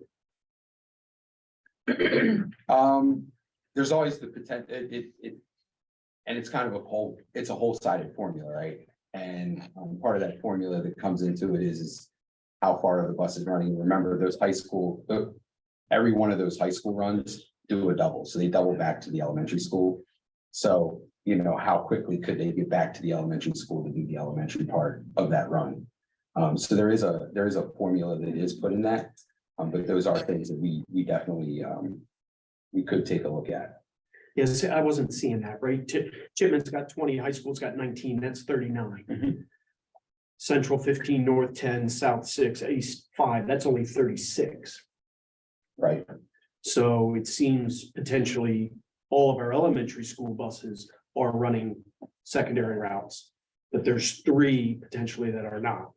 There's always the potential, and it's kind of it's a whole-sided formula, right? And part of that formula that comes into it is how far the bus is running. Remember, those high school, every one of those high school runs do a double, so they double back to the elementary school. So, you know, how quickly could they get back to the elementary school to do the elementary part of that run? So there is a formula that is put in that, but those are things that we definitely we could take a look at. Yes, I wasn't seeing that, right? Chipman's got 20, high school's got 19, that's 39. Mhm. Central 15, North 10, South 6, East 5, that's only 36. Right. So it seems potentially all of our elementary school buses are running secondary routes. But there's 3 potentially that are not.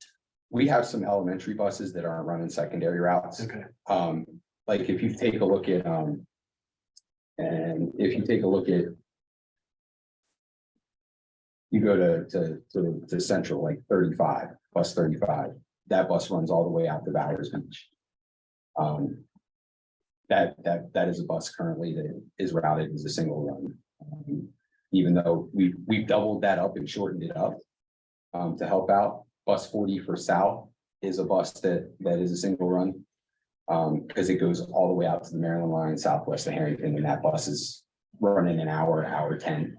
We have some elementary buses that aren't running secondary routes. Okay. Like if you take a look at, and if you take a look at. You go to Central, like 35, bus 35, that bus runs all the way out to Bowers Beach. That is a bus currently that is routed as a single run. Even though we've doubled that up and shortened it up. To help out, bus 40 for South is a bus that is a single run. Because it goes all the way out to the Maryland line, southwest of Harrington, and that bus is running an hour 10.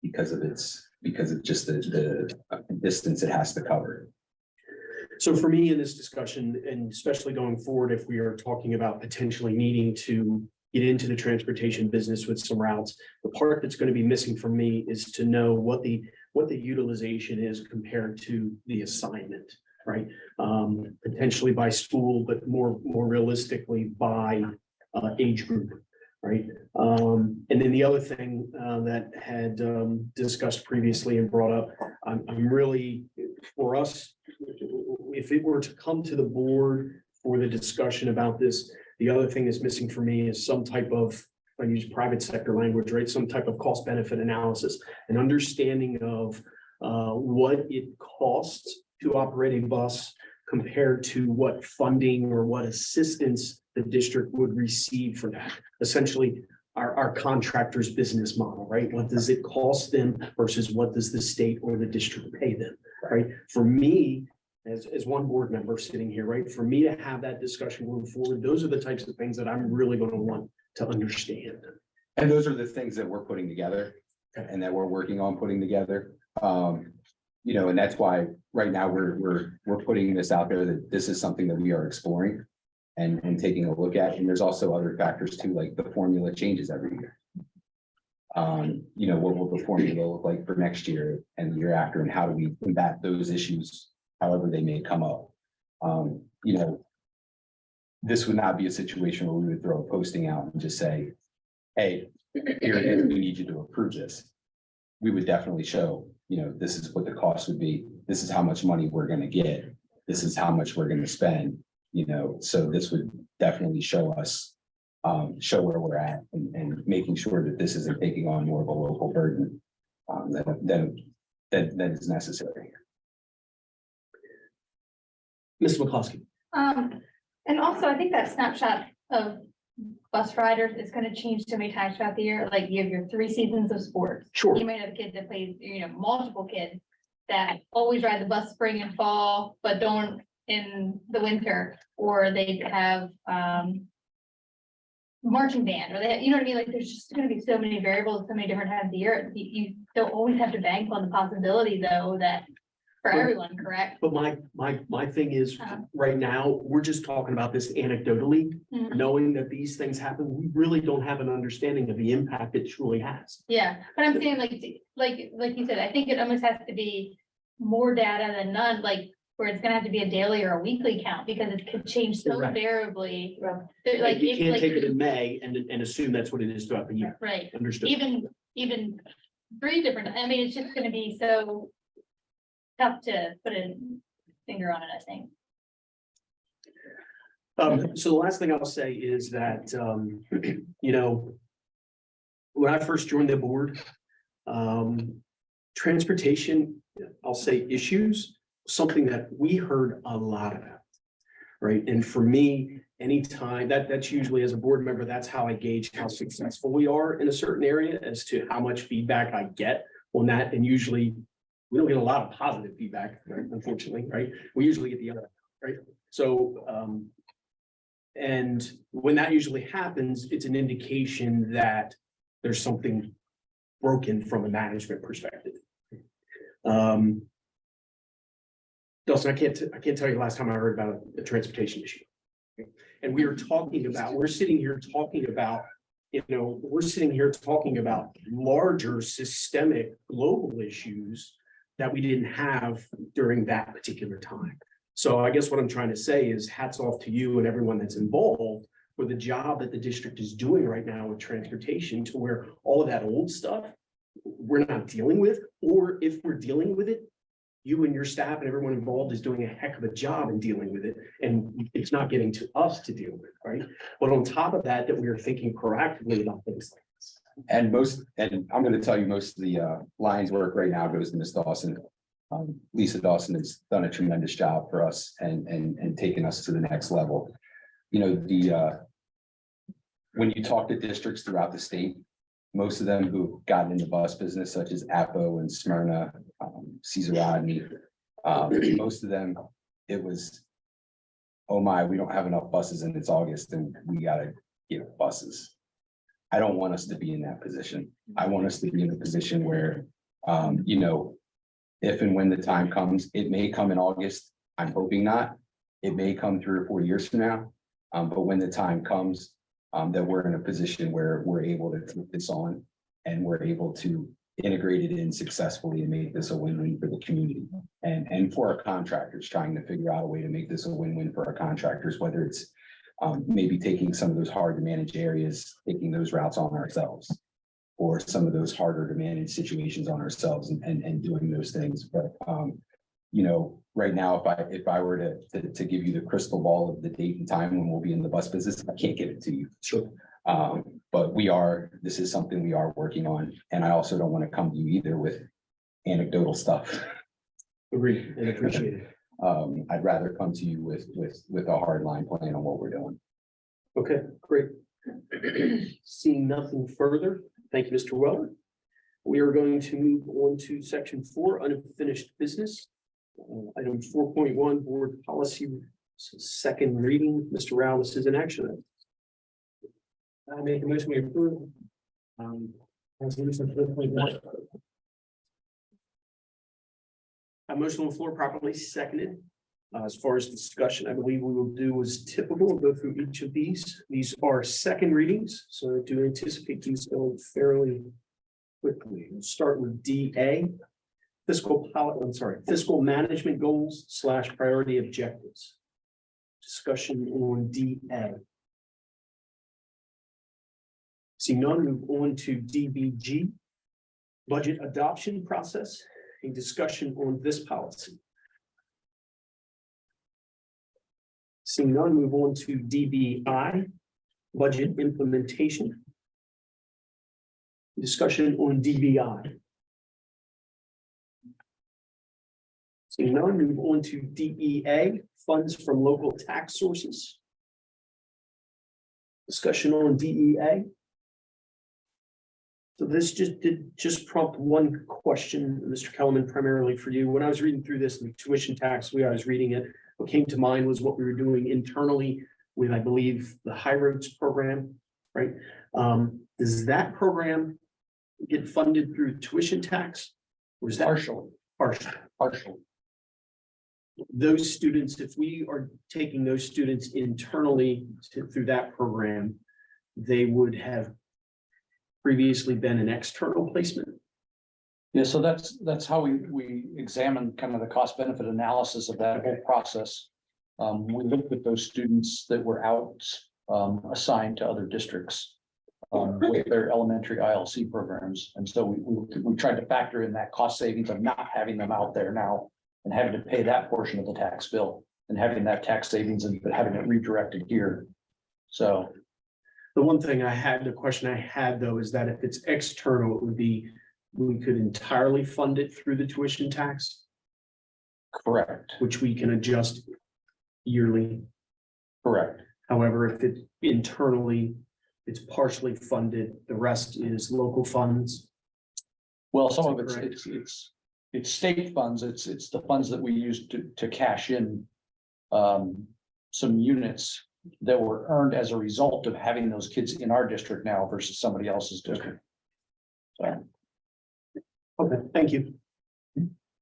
Because of just the distance it has to cover. So for me in this discussion, and especially going forward, if we are talking about potentially needing to get into the transportation business with some routes, the part that's going to be missing for me is to know what the utilization is compared to the assignment, right? Potentially by school, but more realistically by age group. Right. And then the other thing that had discussed previously and brought up, I'm really, for us, if it were to come to the board for the discussion about this, the other thing that's missing for me is some type of, I use private sector language, right? Some type of cost benefit analysis, an understanding of what it costs to operate a bus compared to what funding or what assistance the district would receive for that. Essentially, our contractor's business model, right? What does it cost them versus what does the state or the district pay them, right? For me, as one board member sitting here, right? For me to have that discussion going forward, those are the types of things that I'm really going to want to understand. And those are the things that we're putting together and that we're working on putting together. And that's why right now we're putting this out there that this is something that we are exploring and taking a look at. And there's also other factors too, like the formula changes every year. What will the formula look like for next year and the year after, and how do we combat those issues, however they may come up? This would not be a situation where we would throw a posting out and just say, hey, here it is, we need you to approve this. We would definitely show, this is what the cost would be. This is how much money we're gonna get. This is how much we're gonna spend, so this would definitely show us, show where we're at and making sure that this isn't taking on more of a local burden that is necessary. Ms. McCloskey. And also, I think that snapshot of bus riders is gonna change so many times throughout the year, like you have your 3 seasons of sports. Sure. You might have a kid that plays, multiple kids that always ride the bus spring and fall, but don't in the winter, or they have, marching band, or they, you know what I mean? Like, there's just gonna be so many variables, so many different times of the year. You don't always have to bank on the possibility, though, that for Sure. everyone, correct? But my thing is, right now, we're just talking about this anecdotally, Mhm. knowing that these things happen. We really don't have an understanding of the impact it truly has. Yeah, but I'm saying like you said, I think it almost has to be more data than none, like where it's gonna have to be a daily or a weekly count, because it could change so Correct. variably. Right. That, Like, you if, can't take it in May and assume that's what it is throughout the year. Right, Understood. even 3 different, I mean, it's just gonna be so tough to put a finger on it, I think. So the last thing I'll say is that, when I first joined the board, transportation, I'll say issues, something that we heard a lot about. Right, and for me, anytime that's usually as a board member, that's how I gauge how successful we are in a certain area as to how much feedback I get on that. And usually we don't get a lot of positive feedback, right, unfortunately, right? We usually get the other, right? So, and when that usually happens, it's an indication that there's something broken from a management perspective. Dustin, I can't tell you the last time I heard about a transportation issue. And we're sitting here talking about we're sitting here talking about larger systemic global issues that we didn't have during that particular time. So I guess what I'm trying to say is hats off to you and everyone that's involved for the job that the district is doing right now with transportation, to where all of that old stuff we're not dealing with, or if we're dealing with it, you and your staff and everyone involved is doing a heck of a job in dealing with it, and it's not getting to us to deal with, right? But on top of that, that we are thinking proactively about things like this. And I'm gonna tell you, most of the Lions work right now goes to Ms. Dawson. Lisa Dawson has done a tremendous job for us and taken us to the next level. You know, when you talk to districts throughout the state, most of them who've gotten in the bus business, such as Apo and Smyrna, Cesar Rodney, most of them, it was, oh my, we don't have enough buses and it's August and we gotta get buses. I don't want us to be in that position. I want us to be in a position where, you know, if and when the time comes, it may come in August. I'm hoping not. It may come 3 or 4 years from now. But when the time comes, that we're in a position where we're able to take this on and we're able to integrate it in successfully and make this a win-win for the community and for our contractors, trying to figure out a way to make this a win-win for our contractors, whether it's maybe taking some of those hard to manage areas, taking those routes on ourselves, or some of those harder to manage situations on ourselves and doing those things. But you know, right now, if I were to give you the crystal ball of the date and time when we'll be in the bus business, I can't give it to you. Sure. But this is something we are working on. And I also don't want to come to you either with anecdotal stuff. Agreed and appreciate it. I'd rather come to you with a hard line plan on what we're doing. Okay, great. Seeing nothing further, thank you, Mr. Weller. We are going to move on to section 4, unfinished business. Item 4.1, board policy, second reading. Mr. Rao, this is an action item. I make a motion to approve. Resolution 4.1. A motion on the floor properly seconded. As far as discussion, I believe we will do as typical, we'll go through each of these. These are second readings, so I do anticipate these going fairly quickly. We'll start with DA. Fiscal management goals / priority objectives. Discussion on DA. Seeing none, move on to DBG. Budget adoption process. A discussion on this policy. Seeing none, move on to DBI. Budget implementation. Discussion on DBI. Seeing none, move on to DEA, funds from local tax sources. Discussion on DEA. So this just prompt one question, Mr. Kellerman, primarily for you. When I was reading through this, the tuition tax, I was reading it, what came to mind was what we were doing internally with, I believe, the High Roads program, right? Does that program get funded through tuition tax? Or is that Partially. Those students, if we are taking those students internally through that program, they would have previously been an external placement. Yeah, so that's how we examine kind of the cost benefit analysis of that whole process. We looked at those students that were out assigned to other districts with their elementary ILC programs. And so we tried to factor in that cost savings of not having them out there now and having to pay that portion of the tax bill and having that tax savings and having it redirected here. So the question I had though, is that if it's external, it would be, we could entirely fund it through the tuition tax, correct, which we can adjust yearly. correct. However, if it internally, it's partially funded, the rest is local funds. Well, some of Correct. it's state funds, it's the funds that we use to cash in some units that were earned as a result of having those kids in our district now versus somebody else's district. So, Okay, thank you.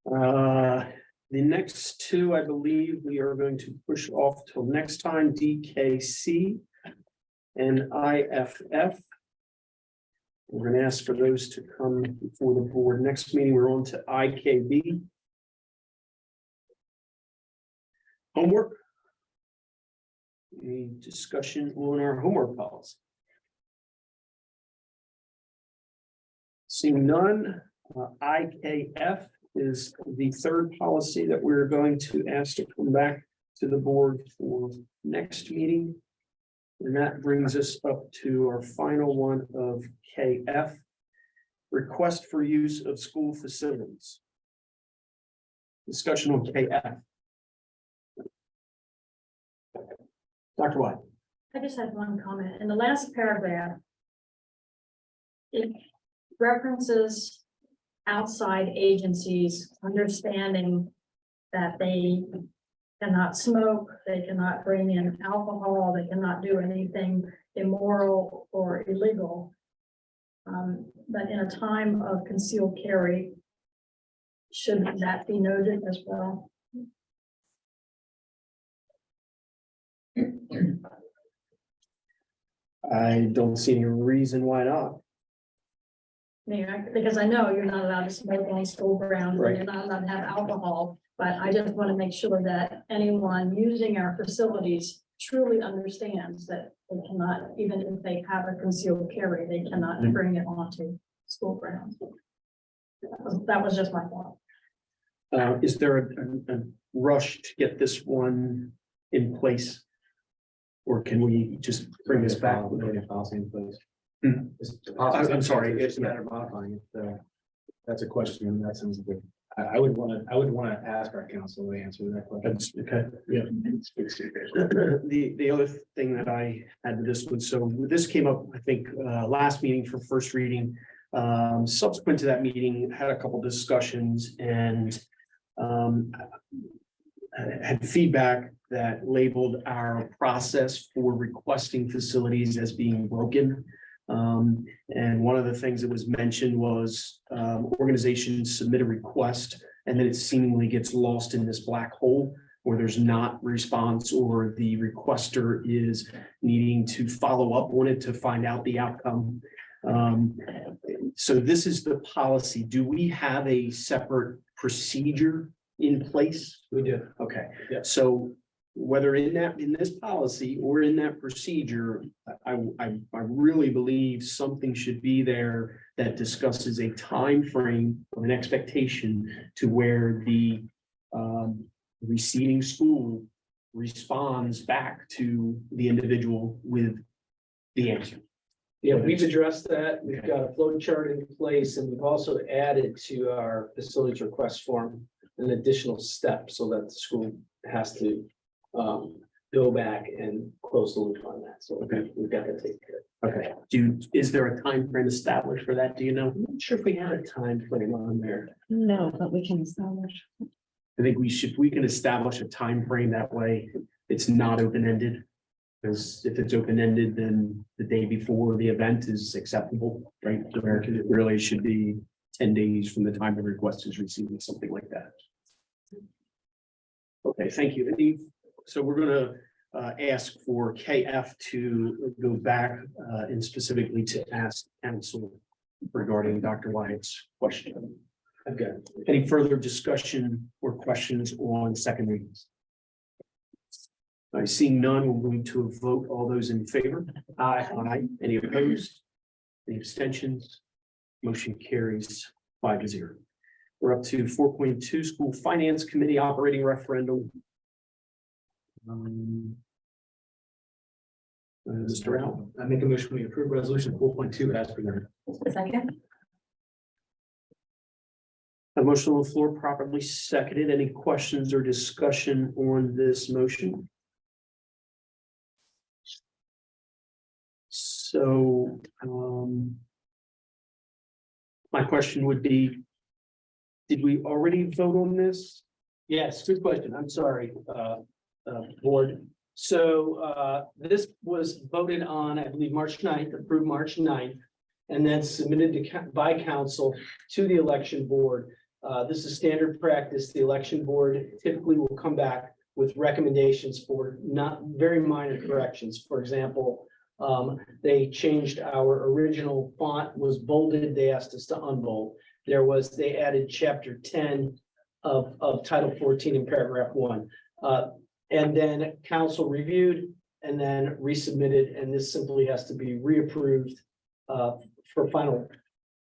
The next two, I believe we are going to push off till next time, DKC and IFF. We're gonna ask for those to come before the board. Next meeting, we're on to IKB. Homework. Any discussion on our homework policy? Seeing none, IKF is the third policy that we're going to ask to come back to the board for next meeting. And that brings us up to our final one of KF. Request for use of school facilities. Discussion on KF. Dr. White. I just had one comment. In the last paragraph, it references outside agencies understanding that they cannot smoke, they cannot bring in alcohol, they cannot do anything immoral or illegal. But in a time of concealed carry, should that be noted as well? I don't see any reason why not. Because I know you're not allowed to smoke on school grounds, and Right. you're not allowed to have alcohol, but I just want to make sure that anyone using our facilities truly understands that they cannot, even if they have a concealed carry, they cannot bring it onto school grounds. That was just my thought. Is there a rush to get this one in place? Or can we just bring this back? Policy in place. Hmm. I'm sorry, It's a matter of modifying it. That's a question in that sense. I would want to ask our council to answer that question. That's okay, yeah. The other thing that I had to this was, so this came up, I think, last meeting for first reading. Subsequent to that meeting, had a couple discussions and had feedback that labeled our process for requesting facilities as being broken. And one of the things that was mentioned was organizations submit a request and then it seemingly gets lost in this black hole where there's not response or the requester is needing to follow up on it to find out the outcome. So this is the policy. Do we have a separate procedure in place? We do. Okay, Yeah. so whether in this policy or in that procedure, I really believe something should be there that discusses a time frame of an expectation to where the receiving school responds back to the individual with the answer. Yeah, we've addressed that. We've got a flow chart in place and we've also added to our facilities request form an additional step so that the school has to go back and close the loop on that. So we've got to take care. Okay, is there a time frame established for that? Do you know? I'm not sure if we had a time frame on there. No, but we can establish. I think we can establish a time frame that way. It's not open-ended. Because if it's open-ended, then the day before the event is acceptable, right? American, it really should be 10 days from the time the request is received, something like that. Okay, thank you. So we're gonna ask for KF to go back and specifically to ask council regarding Dr. Wyatt's question. Okay, any further discussion or questions on second readings? I see none, we'll move to a vote. All those in favor? Aye. Aye. Any opposed? Any abstentions? Motion carries 5-0. We're up to 4.2, School Finance Committee Operating Referendum. Mr. Al, I make a motion, we approve resolution 4.2 as presented. Second. a motion on the floor properly seconded. Any questions or discussion on this motion? So, my question would be, did we already vote on this? Yes, good question. I'm sorry, board. So, this was voted on, I believe, March 9th, approved March 9th, and then submitted to by council to the election board. This is standard practice. The election board typically will come back with recommendations for not very minor corrections. For example, They changed our original font was bolded. They asked us to unbold. They added chapter 10 of title 14 in paragraph 1. And then council reviewed and then resubmitted, and this simply has to be reapproved for final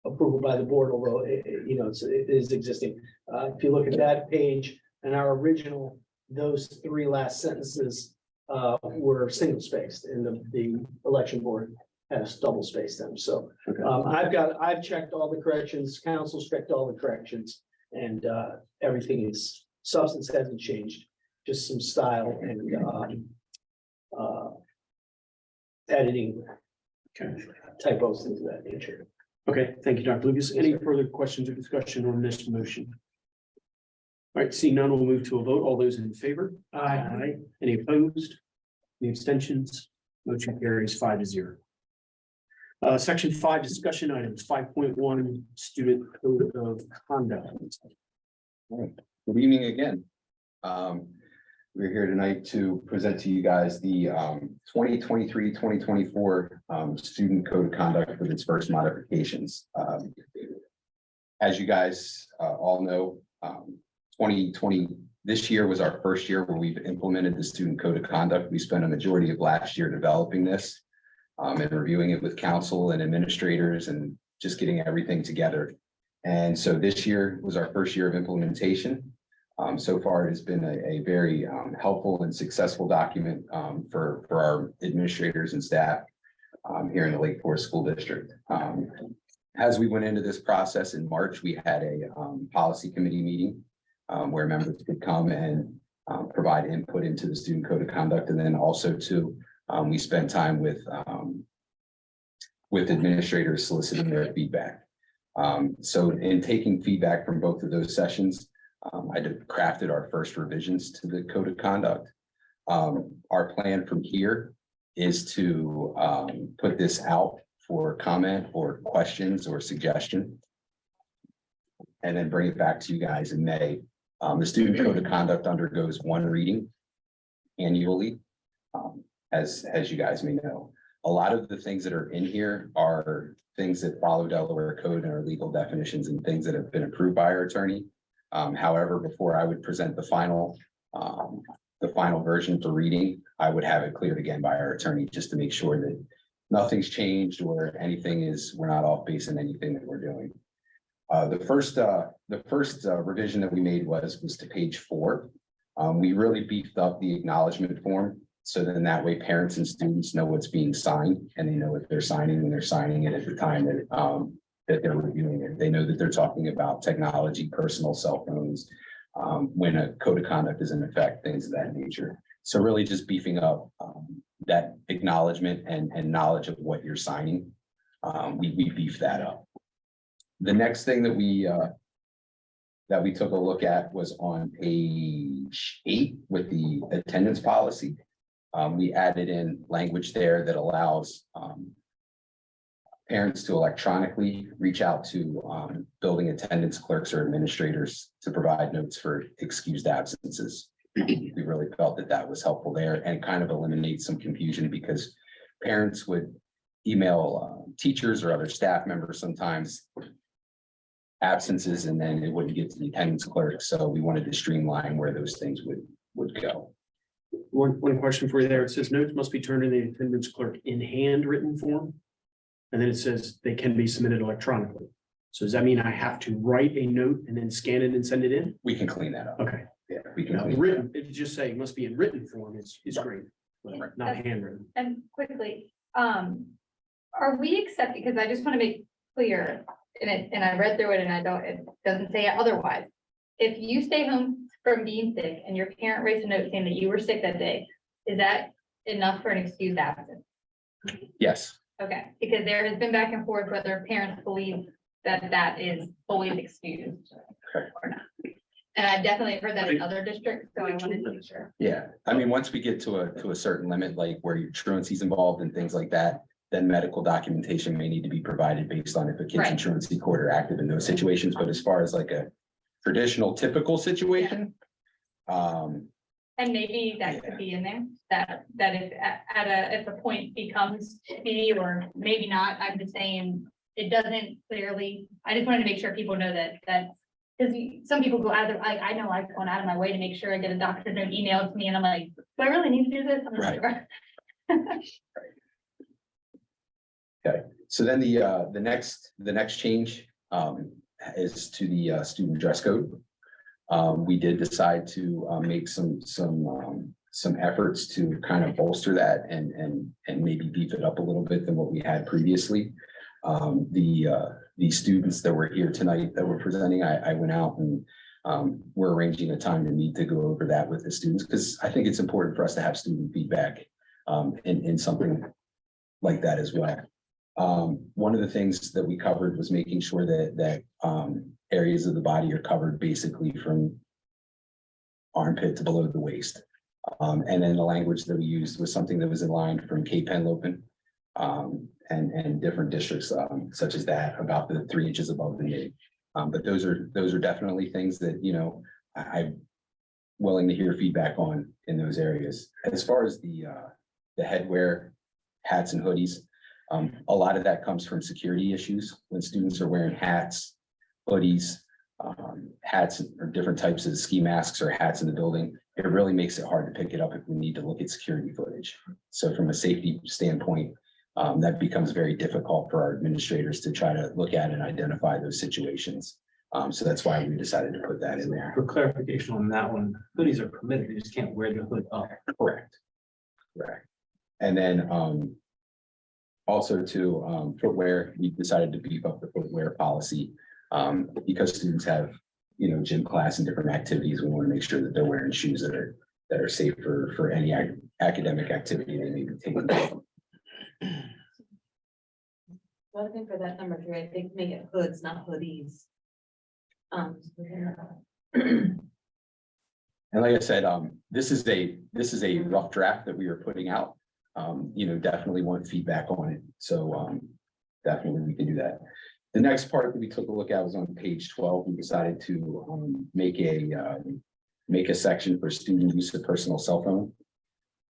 approval by the board, although it is existing. If you look at that page and our original, those 3 last sentences were single spaced, and the election board has double spaced them. So I've checked all the corrections, council's checked all the corrections, and everything is, substance hasn't changed, just some style and editing typos, things of that nature. Okay, thank you, Dr. Lucas. Any further questions or discussion on this motion? All right, seeing none, we'll move to a vote. All those in favor? Aye. Any opposed? Any abstentions? Motion carries 5-0. Section 5, discussion items, 5.1, student code of conduct. Good evening again. We're here tonight to present to you guys the 2023-2024 student code of conduct with its first modifications. As you guys all know, 2020, this year was our first year where we've implemented the student code of conduct. We spent a majority of last year developing this and reviewing it with council and administrators and just getting everything together. And so this year was our first year of implementation. So far, it has been a very helpful and successful document for our administrators and staff here in the Lake Forest School District. As we went into this process in March, we had a policy committee meeting where members could come and provide input into the student code of conduct. And then also too, we spent time with administrators soliciting their feedback. So in taking feedback from both of those sessions, I crafted our first revisions to the code of conduct. Our plan from here is to put this out for comment or questions or suggestion, and then bring it back to you guys in May. The student code of conduct undergoes 1 reading annually, as you guys may know. A lot of the things that are in here are things that follow Delaware code and our legal definitions and things that have been approved by our attorney. However, before I would present the final version for reading, I would have it cleared again by our attorney just to make sure that nothing's changed or we're not off base in anything that we're doing. The first revision that we made was to page 4. We really beefed up the acknowledgement form. So then that way parents and students know what's being signed and they know what they're signing when they're signing it at the time that they're reviewing it. They know that they're talking about technology, personal cell phones, when a code of conduct is in effect, things of that nature. So really just beefing up that acknowledgement and knowledge of what you're signing. We beefed that up. The next thing that we took a look at was on page 8 with the attendance policy. We added in language there that allows parents to electronically reach out to building attendance clerks or administrators to provide notes for excused absences. We really felt that was helpful there and kind of eliminate some confusion because parents would email teachers or other staff members sometimes absences and then it wouldn't get to the attendance clerk. So we wanted to streamline where those things would go. One question for you there. It says notes must be turned in the attendance clerk in handwritten form. And then it says they can be submitted electronically. So does that mean I have to write a note and then scan it and send it in? We can clean that up. Okay. Yeah, we can. Now, clean it up. written, it just say it must be in written form is great, but not handwritten. And quickly, are we accepting, because I just want to make clear, and I read through it and it doesn't say otherwise. If you stay home from being sick and your parent writes a note saying that you were sick that day, is that enough for an excused absence? Yes. Okay, because there has been back and forth whether parents believe that is always excused or not. And I've definitely heard that in other districts, so I wanted to make sure. Yeah, I mean, once we get to a certain limit, like where your truancy is involved and things like that, then medical documentation may need to be provided based on if a kid's in Right. truancy court or active in those situations. But as far as like a traditional typical situation, And maybe that could be in there, that if if a point becomes maybe or maybe not, I'm just saying. It doesn't clearly, I just wanted to make sure people know that. Because some people go out of, I know I've gone out of my way to make sure I get a doctor note emailed to me and I'm like, do I really need to do this? I'm not Right. sure. So then the next change is to the student dress code. We did decide to make some efforts to kind of bolster that and maybe beef it up a little bit than what we had previously. The students that were here tonight that were presenting, I went out and we're arranging a time to meet to go over that with the students, because I think it's important for us to have student feedback in something like that as well. One of the things that we covered was making sure that areas of the body are covered basically from armpit to below the waist. And then the language that we used was something that was in line from Cape Henlopen and different districts such as that, about the 3 inches above the knee. But those are definitely things that, you know, I'm willing to hear feedback on in those areas. As far as the headwear, hats and hoodies, a lot of that comes from security issues when students are wearing hats, hoodies, hats or different types of ski masks or hats in the building. It really makes it hard to pick it up if we need to look at security footage. So from a safety standpoint, that becomes very difficult for our administrators to try to look at and identify those situations. So that's why we decided to put that in there. For clarification on that one, hoodies are permitted, you just can't wear the hood up. Correct. And then also to footwear, we decided to beef up the footwear policy because students have, you know, gym class and different activities. We want to make sure that they're wearing shoes that are safe for any academic activity they may be taking. Well, I think for that number 3, I think make it hoods, not hoodies. And like I said, this is a rough draft that we are putting out. You know, definitely want feedback on it. So definitely we can do that. The next part that we took a look at was on page 12. We decided to make a section for student use of personal cell phone,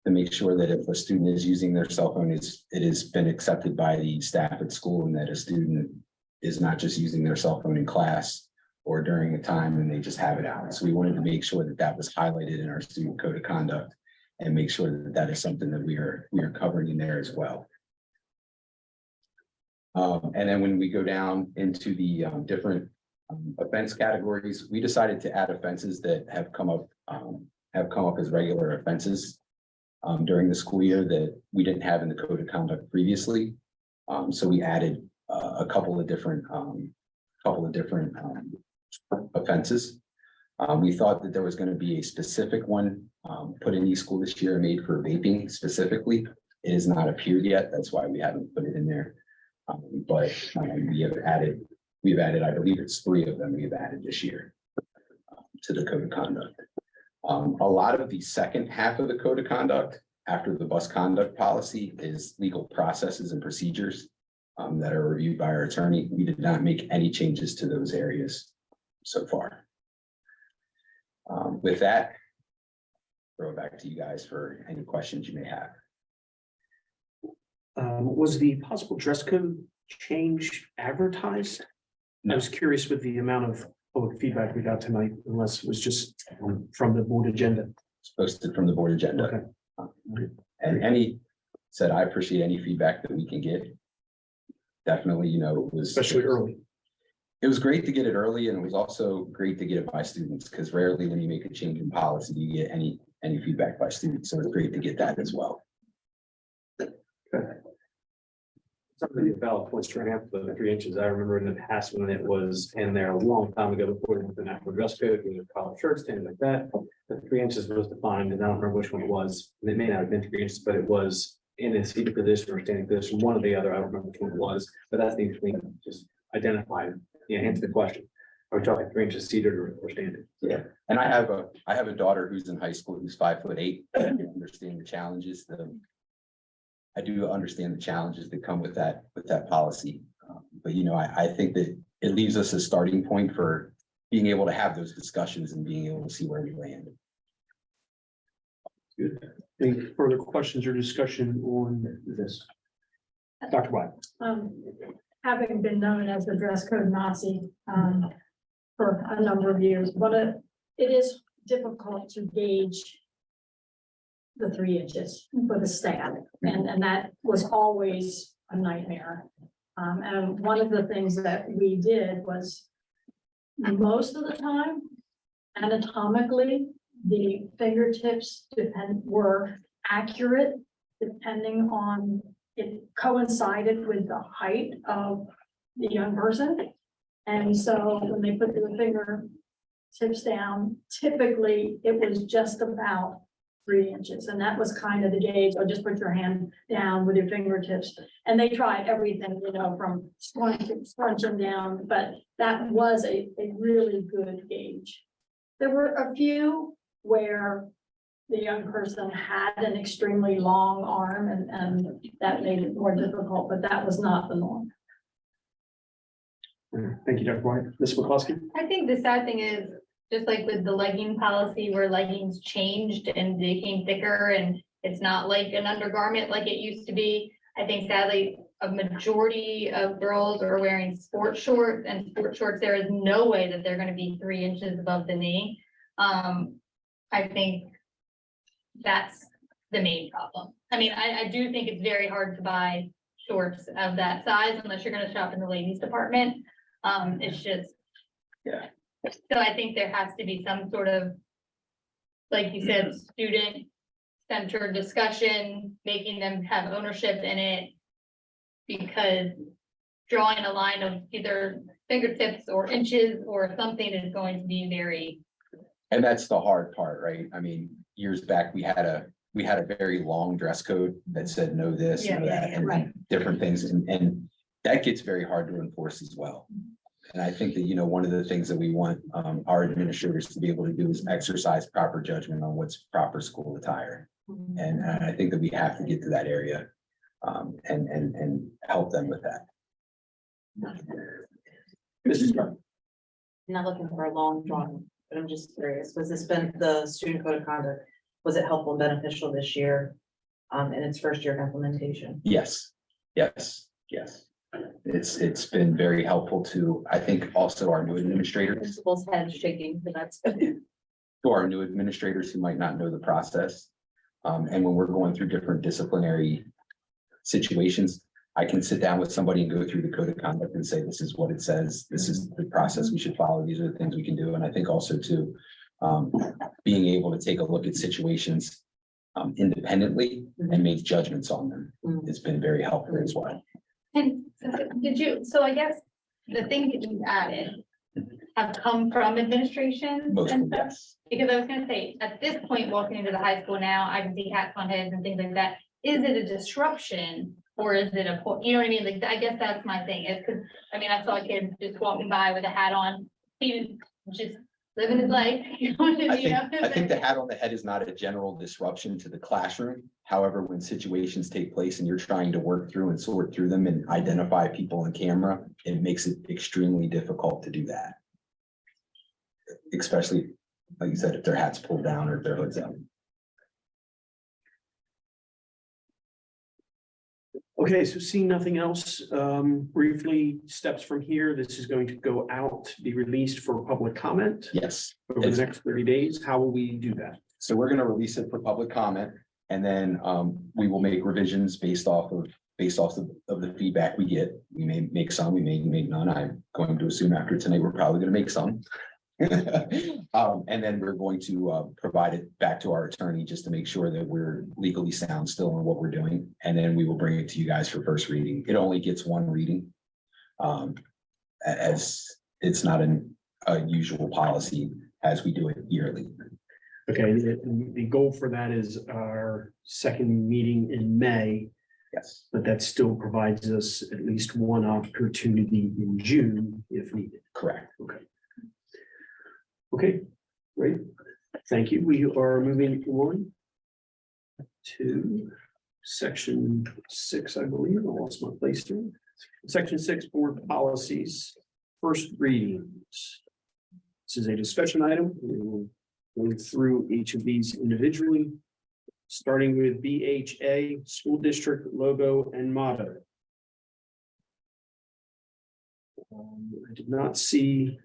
to make sure that if a student is using their cell phone, it has been accepted by the staff at school, and that a student is not just using their cell phone in class or during a time and they just have it out. So we wanted to make sure that that was highlighted in our student code of conduct and make sure that that is something that we are covering in there as well. And then when we go down into the different offense categories, we decided to add offenses that have come up as regular offenses during the school year that we didn't have in the code of conduct previously. So we added a couple of different offenses. We thought that there was going to be a specific one put in each school this year made for vaping specifically. It has not appeared yet. That's why we haven't put it in there. But we've added, I believe it's 3 of them we've added this year to the code of conduct. A lot of the second half of the code of conduct after the bus conduct policy is legal processes and procedures that are reviewed by our attorney. We did not make any changes to those areas so far. With that, throw it back to you guys for any questions you may have. Was the possible dress code change advertised? I was curious with the amount of public feedback we got tonight, unless it was just from the board agenda. It's posted from the board agenda. Okay. And I appreciate any feedback that we can get. Definitely, you know, it was Especially early. It was great to get it early, and it was also great to get it by students, because rarely when you make a change in policy, do you get any feedback by students. So it's great to get that as well. Something about points to after the 3 inches. I remember in the past when it was in there a long time ago before the national dress code, we had collared shirts, things like that. The 3 inches was defined, and I don't remember which one it was. And it may not have been 3 inches, but it was in a seated position or standing position, one or the other. I don't remember which one it was, but that's the between just identify, answer the question. Are we talking 3 inches seated or standing? Yeah, and I have a daughter who's in high school who's 5'8". I understand the challenges. I do understand the challenges that come with that policy. But you know, I think that it leaves us a starting point for being able to have those discussions and being able to see where we land. Any further questions or discussion on this? Dr. White? Having been known as the dress code Nazi, for a number of years, but it is difficult to gauge the 3 inches for the staff, and that was always a nightmare. And one of the things that we did was most of the time, anatomically, the fingertips were accurate depending on, it coincided with the height of the young person. And so when they put their fingertips down, typically it was just about 3 inches. And that was kind of the gauge, or just put your hand down with your fingertips. And they tried everything, from scrunching down, but that was a really good gauge. There were a few where the young person had an extremely long arm and that made it more difficult, but that was not the norm. Thank you, Dr. White. Ms. McCloskey? I think the sad thing is, just like with the legging policy where leggings changed and became thicker and it's not like an undergarment like it used to be. I think sadly, a majority of girls are wearing sport shorts, and sport shorts, there is no way that they're gonna be 3 inches above the knee. I think that's the main problem. I mean, I do think it's very hard to buy shorts of that size unless you're gonna shop in the ladies department. It's just. Yeah. So I think there has to be some sort of, like you said, student-centered discussion, making them have ownership in it. Because drawing a line of either fingertips or inches or something is going to be very. And that's the hard part, right? I mean, years back, we had a very long dress code that said no this, no that, and different things, and that gets very hard to enforce as well. And I think that, one of the things that we want our administrators to be able to do is exercise proper judgment on what's proper school attire. And I think that we have to get to that area and help them with that. Mrs. Stark? Not looking for a long drawn, but I'm just curious, was this been the student code of conduct? Was it helpful and beneficial this year? In its first year of implementation? Yes. It's been very helpful to, I think, also our new administrators, Principal's head shaking, but that's good. to our new administrators who might not know the process. And when we're going through different disciplinary situations, I can sit down with somebody and go through the code of conduct and say, this is what it says, this is the process we should follow, these are the things we can do. And I think also too, being able to take a look at situations independently and make judgments on them. It's been very helpful as well. And so I guess the things that you've added have come from administration Mostly, and stuff? yes. Because I was gonna say, at this point, walking into the high school now, I can see hats on heads and things like that. Is it a disruption or is it you know what I mean? Like, I guess that's my thing is because, I saw a kid just walking by with a hat on. He was just living his life. I think the hat on the head is not a general disruption to the classroom. However, when situations take place and you're trying to work through and sort through them and identify people on camera, it makes it extremely difficult to do that. Especially, like you said, if their hat's pulled down or if their hood's out. Okay, so seeing nothing else, briefly, steps from here, this is going to go out, be released for public comment Yes. over the next 30 days. How will we do that? So we're gonna release it for public comment and then we will make revisions based off of the feedback we get. We may make some, we may make none. I'm going to assume after tonight, we're probably gonna make some. And then we're going to provide it back to our attorney just to make sure that we're legally sound still in what we're doing. And then we will bring it to you guys for first reading. It only gets one reading. As it's not a usual policy as we do it yearly. Okay, the goal for that is our second meeting in May, Yes. but that still provides us at least one opportunity in June if needed. Correct. Okay, great. Thank you. We are moving on to section 6, I believe. I lost my place here. Section 6, board policies, first readings. This is a discussion item. We will go through each of these individually. starting with BHA, school district logo and motto. I did not see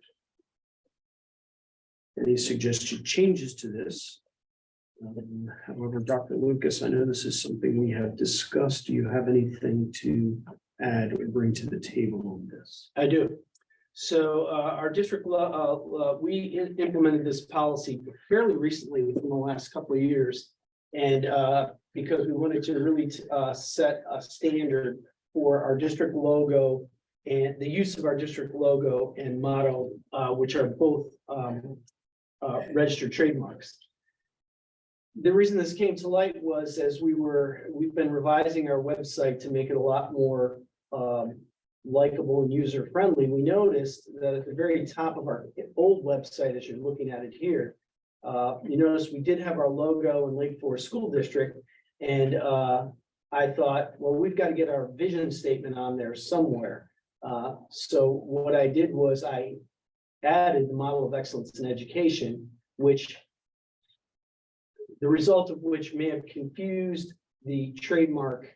any suggested changes to this. However, Dr. Lucas, I know this is something we have discussed. Do you have anything to add or bring to the table on this? I do. So our district, we implemented this policy fairly recently within the last couple of years. And because we wanted to really set a standard for our district logo and the use of our district logo and motto, which are both registered trademarks. The reason this came to light was as we've been revising our website to make it a lot more likable and user friendly. We noticed that at the very top of our old website, as you're looking at it here, you notice we did have our logo in Lake Forest School District. And I thought, well, we've got to get our vision statement on there somewhere. So what I did was I added the model of excellence in education, which the result of which may have confused the trademark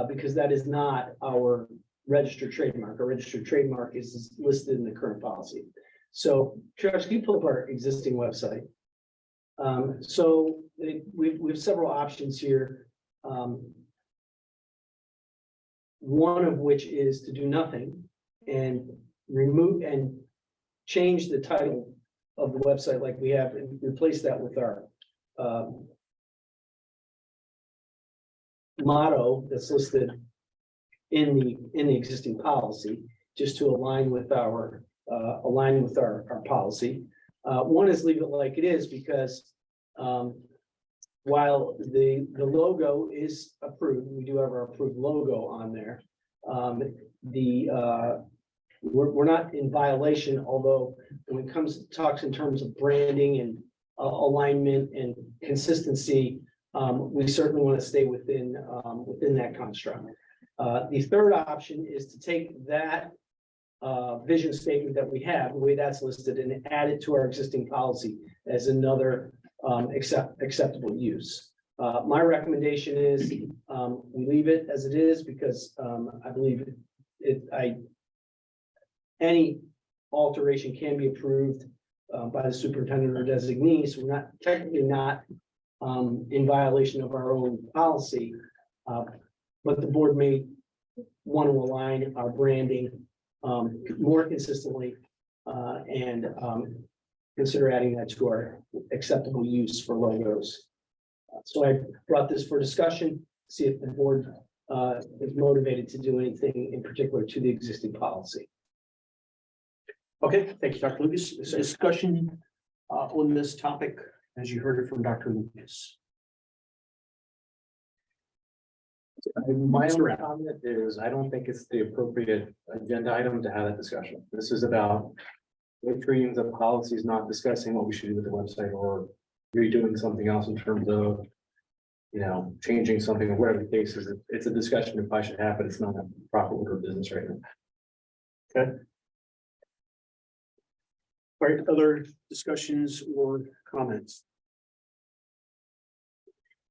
because that is not our registered trademark. Our registered trademark is listed in the current policy. So Travis, can you pull up our existing website? So we have several options here. One of which is to do nothing and remove and change the title of the website like we have and replace that with our motto that's listed in the existing policy, just to align with our policy. One is leave it like it is because while the logo is approved, we do have our approved logo on there. We're not in violation, although when it talks in terms of branding and alignment and consistency, we certainly want to stay within that construct. The third option is to take that vision statement that we have, the way that's listed, and add it to our existing policy as another acceptable use. My recommendation is we leave it as it is because I believe any alteration can be approved by the superintendent or designee. So we're technically not in violation of our own policy, but the board may want to align our branding more consistently and consider adding that to our acceptable use for logos. So I brought this for discussion, see if the board is motivated to do anything in particular to the existing policy. Okay, thank you, Dr. Lucas. This discussion on this topic, as you heard it from Dr. Lucas. My only comment is, I don't think it's the appropriate agenda item to have that discussion. This is about reading the policies, not discussing what we should do with the website or redoing something else in terms of, changing something or whatever the case is. It's a discussion if I should have, but it's not a proper order of business right now. Okay. All right, other discussions or comments?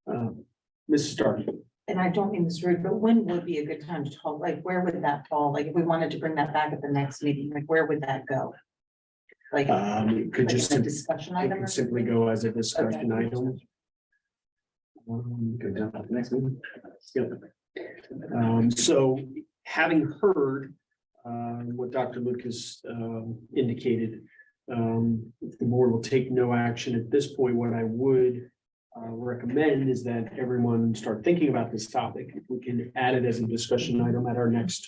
Mrs. Starkey. And I don't mean this rude, but when would be a good time to talk? Like, where would that fall? Like, if we wanted to bring that back at the next meeting, like, where would that go? Like, It could like just a discussion it item? could or simply something? go as a discussion Okay. item. Go down to the next meeting. So having heard what Dr. Lucas indicated, if the board will take no action at this point, what I would recommend is that everyone start thinking about this topic. If we can add it as a discussion item at our next.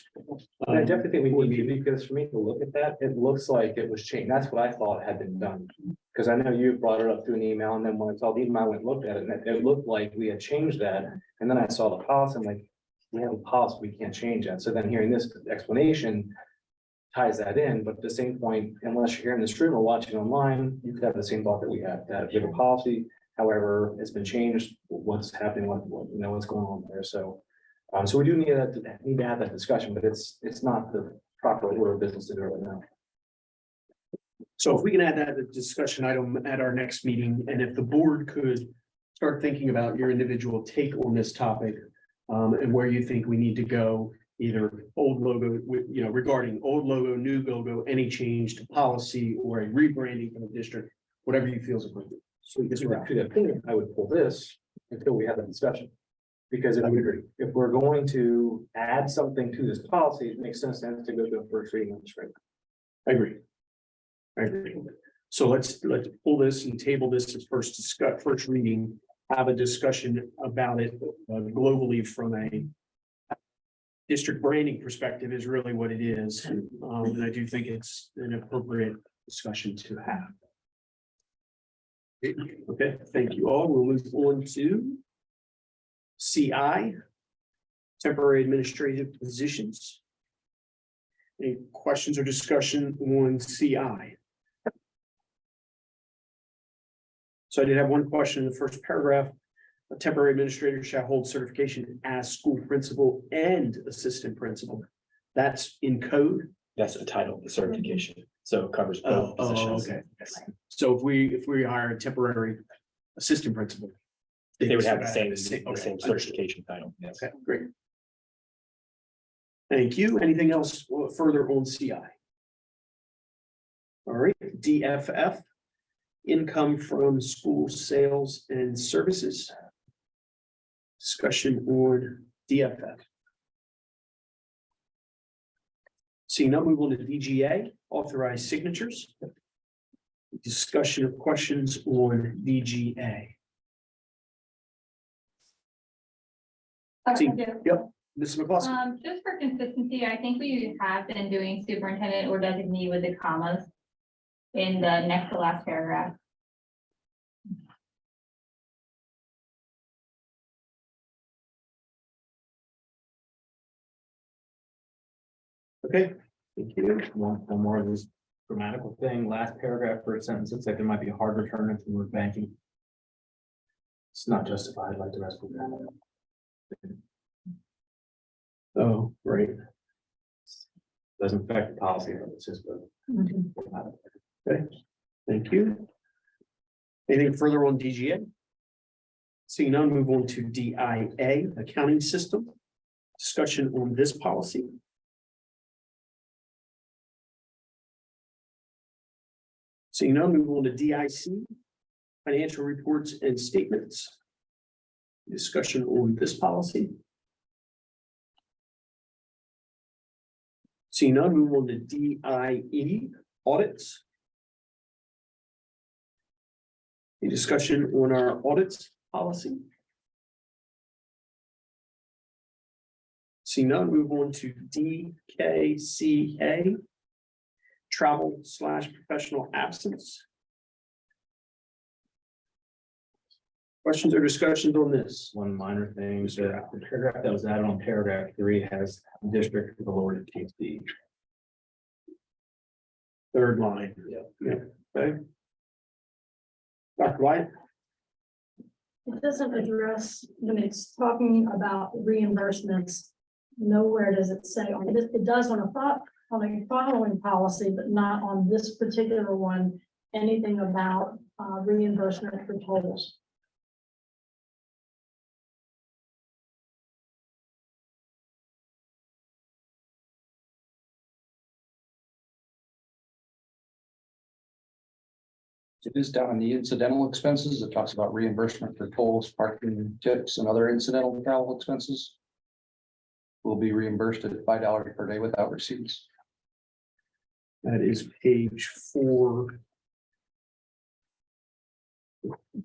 I definitely think we need to, because for me to look at that, it looks like it was changed. That's what I thought had been done. Because I know you brought it up through an email, and then when I saw the email, I went and looked at it, and it looked like we had changed that. And then I saw the policy, I'm like, we have a policy, we can't change that. So then hearing this explanation ties that in, but at the same point, unless you're here in this room or watching online, you could have the same thought that we have, that we have a policy. However, it's been changed, what's happening, what's going on there. So, so we do need to have that discussion, but it's not the proper order of business to do it right now. So if we can add that as a discussion item at our next meeting, and if the board could start thinking about your individual take on this topic, and where you think we need to go, either old logo, regarding old logo, new logo, any change to policy or a rebranding from the district, whatever you feel is appropriate. So just to that point, I would pull this until we have a discussion. Because if we're going to add something to this policy, it makes sense to go to a first reading on this, right? I agree. I agree. So let's pull this and table this as first reading, have a discussion about it globally from a district branding perspective is really what it is. And I do think it's an appropriate discussion to have. Okay, thank you all. We'll move on to CI, temporary administrative positions. Any questions or discussion on CI? So I did have one question in the first paragraph. A temporary administrator shall hold certification as school principal and assistant principal. That's in code. That's the title of the certification, so it covers Oh, both positions. okay. So if we hire a temporary assistant principal. They would have the okay, same certification title, yes. Okay, great. Thank you. Anything else further on CI? All right, DFF, income from school sales and services. Discussion on DFF. Seeing none, move on to DGA, authorized signatures. Discussion of questions on DGA. Yep, Mrs. McCloskey. Just for consistency, I think we have been doing superintendent or designee with the commas in the next to last paragraph. Okay, thank you. One more of this grammatical thing, last paragraph, first sentence, looks like there might be a hard return if the word banking. It's not justified like the rest of them. Oh, right. Doesn't affect the policy, it's just. Okay, thank you. Anything further on DGA? Seeing none, move on to DIA, accounting system. Discussion on this policy. Seeing none, move on to DIC, financial reports and statements. Discussion on this policy. Seeing none, move on to DIE, audits. Any discussion on our audits policy? Seeing none, move on to DKCA, travel/professional absence. Questions or discussions on this? One minor thing, so the paragraph that was added on paragraph 3 has district with the lower TC. Third line. Yeah. Okay. Dr. White? It doesn't address, when it's talking about reimbursements, nowhere does it say on this, it does on a following policy, but not on this particular one, anything about reimbursement for tolls. It is down in the incidental expenses. It talks about reimbursement for tolls, parking tips, and other incidental travel expenses. Will be reimbursed at $5 per day without receipts. That is page 4.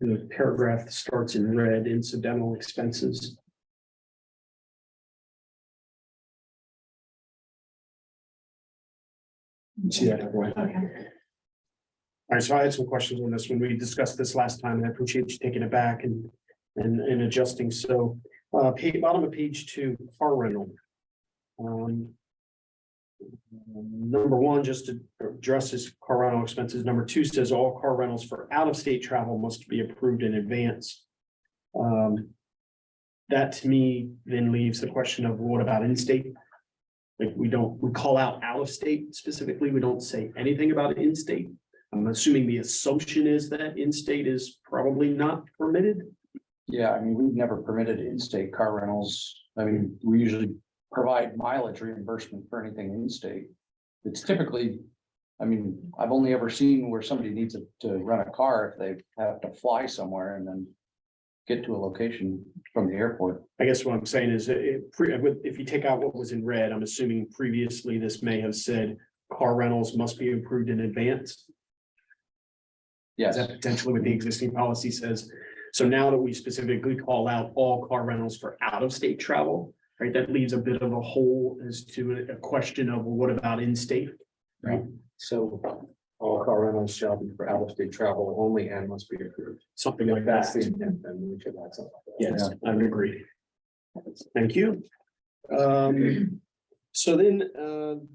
The paragraph that starts in red, incidental expenses. See that? Dr. White? All right, so I had some questions on this when we discussed this last time, and I appreciate you taking it back and adjusting. So, bottom of page 2, car rental. Number 1, just to address this car rental expenses. Number 2 says all car rentals for out-of-state travel must be approved in advance. That to me then leaves the question of what about in-state? Like we call out out-of-state specifically. We don't say anything about in-state. I'm assuming the assumption is that in-state is probably not permitted. Yeah, I mean, we've never permitted in-state car rentals. I mean, we usually provide mileage reimbursement for anything in-state. It's typically, I mean, I've only ever seen where somebody needs to rent a car if they have to fly somewhere and then get to a location from the airport. I guess what I'm saying is, if you take out what was in red, I'm assuming previously this may have said car rentals must be approved in advance. Yes, Is that potentially what the existing policy says? So now that we specifically call out all car rentals for out-of-state travel, right, that leaves a bit of a hole as to a question of, well, what about in-state? Right, So all car rentals shall be for out-of-state travel only and must be approved. something like That's the that. intent, and we should have something like that. Yes, I would agree. Thank you. So then,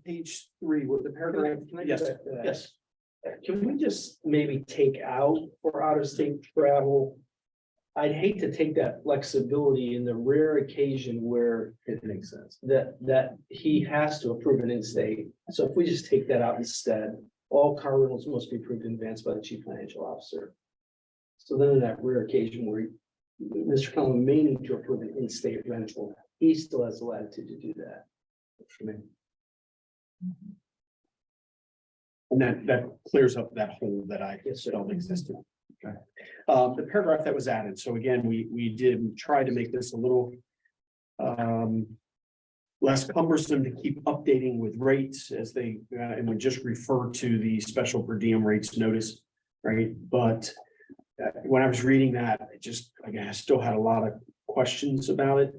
page 3, with the paragraph, Can I go yes, back to that? yes. Can we just maybe take out for out-of-state travel? I'd hate to take that flexibility in the rare occasion where It makes sense. that he has to approve an in-state. So if we just take that out instead, all car rentals must be approved in advance by the chief financial officer. So then in that rare occasion where Mr. Cullen may need to approve an in-state rental, he still has the latitude to do that. For me. And that clears up that hole that I felt existed. Okay. The paragraph that was added, so again, we tried to make this a little less cumbersome to keep updating with rates as they, and we just refer to the special per diem rates notice, right? But when I was reading that, I still had a lot of questions about it.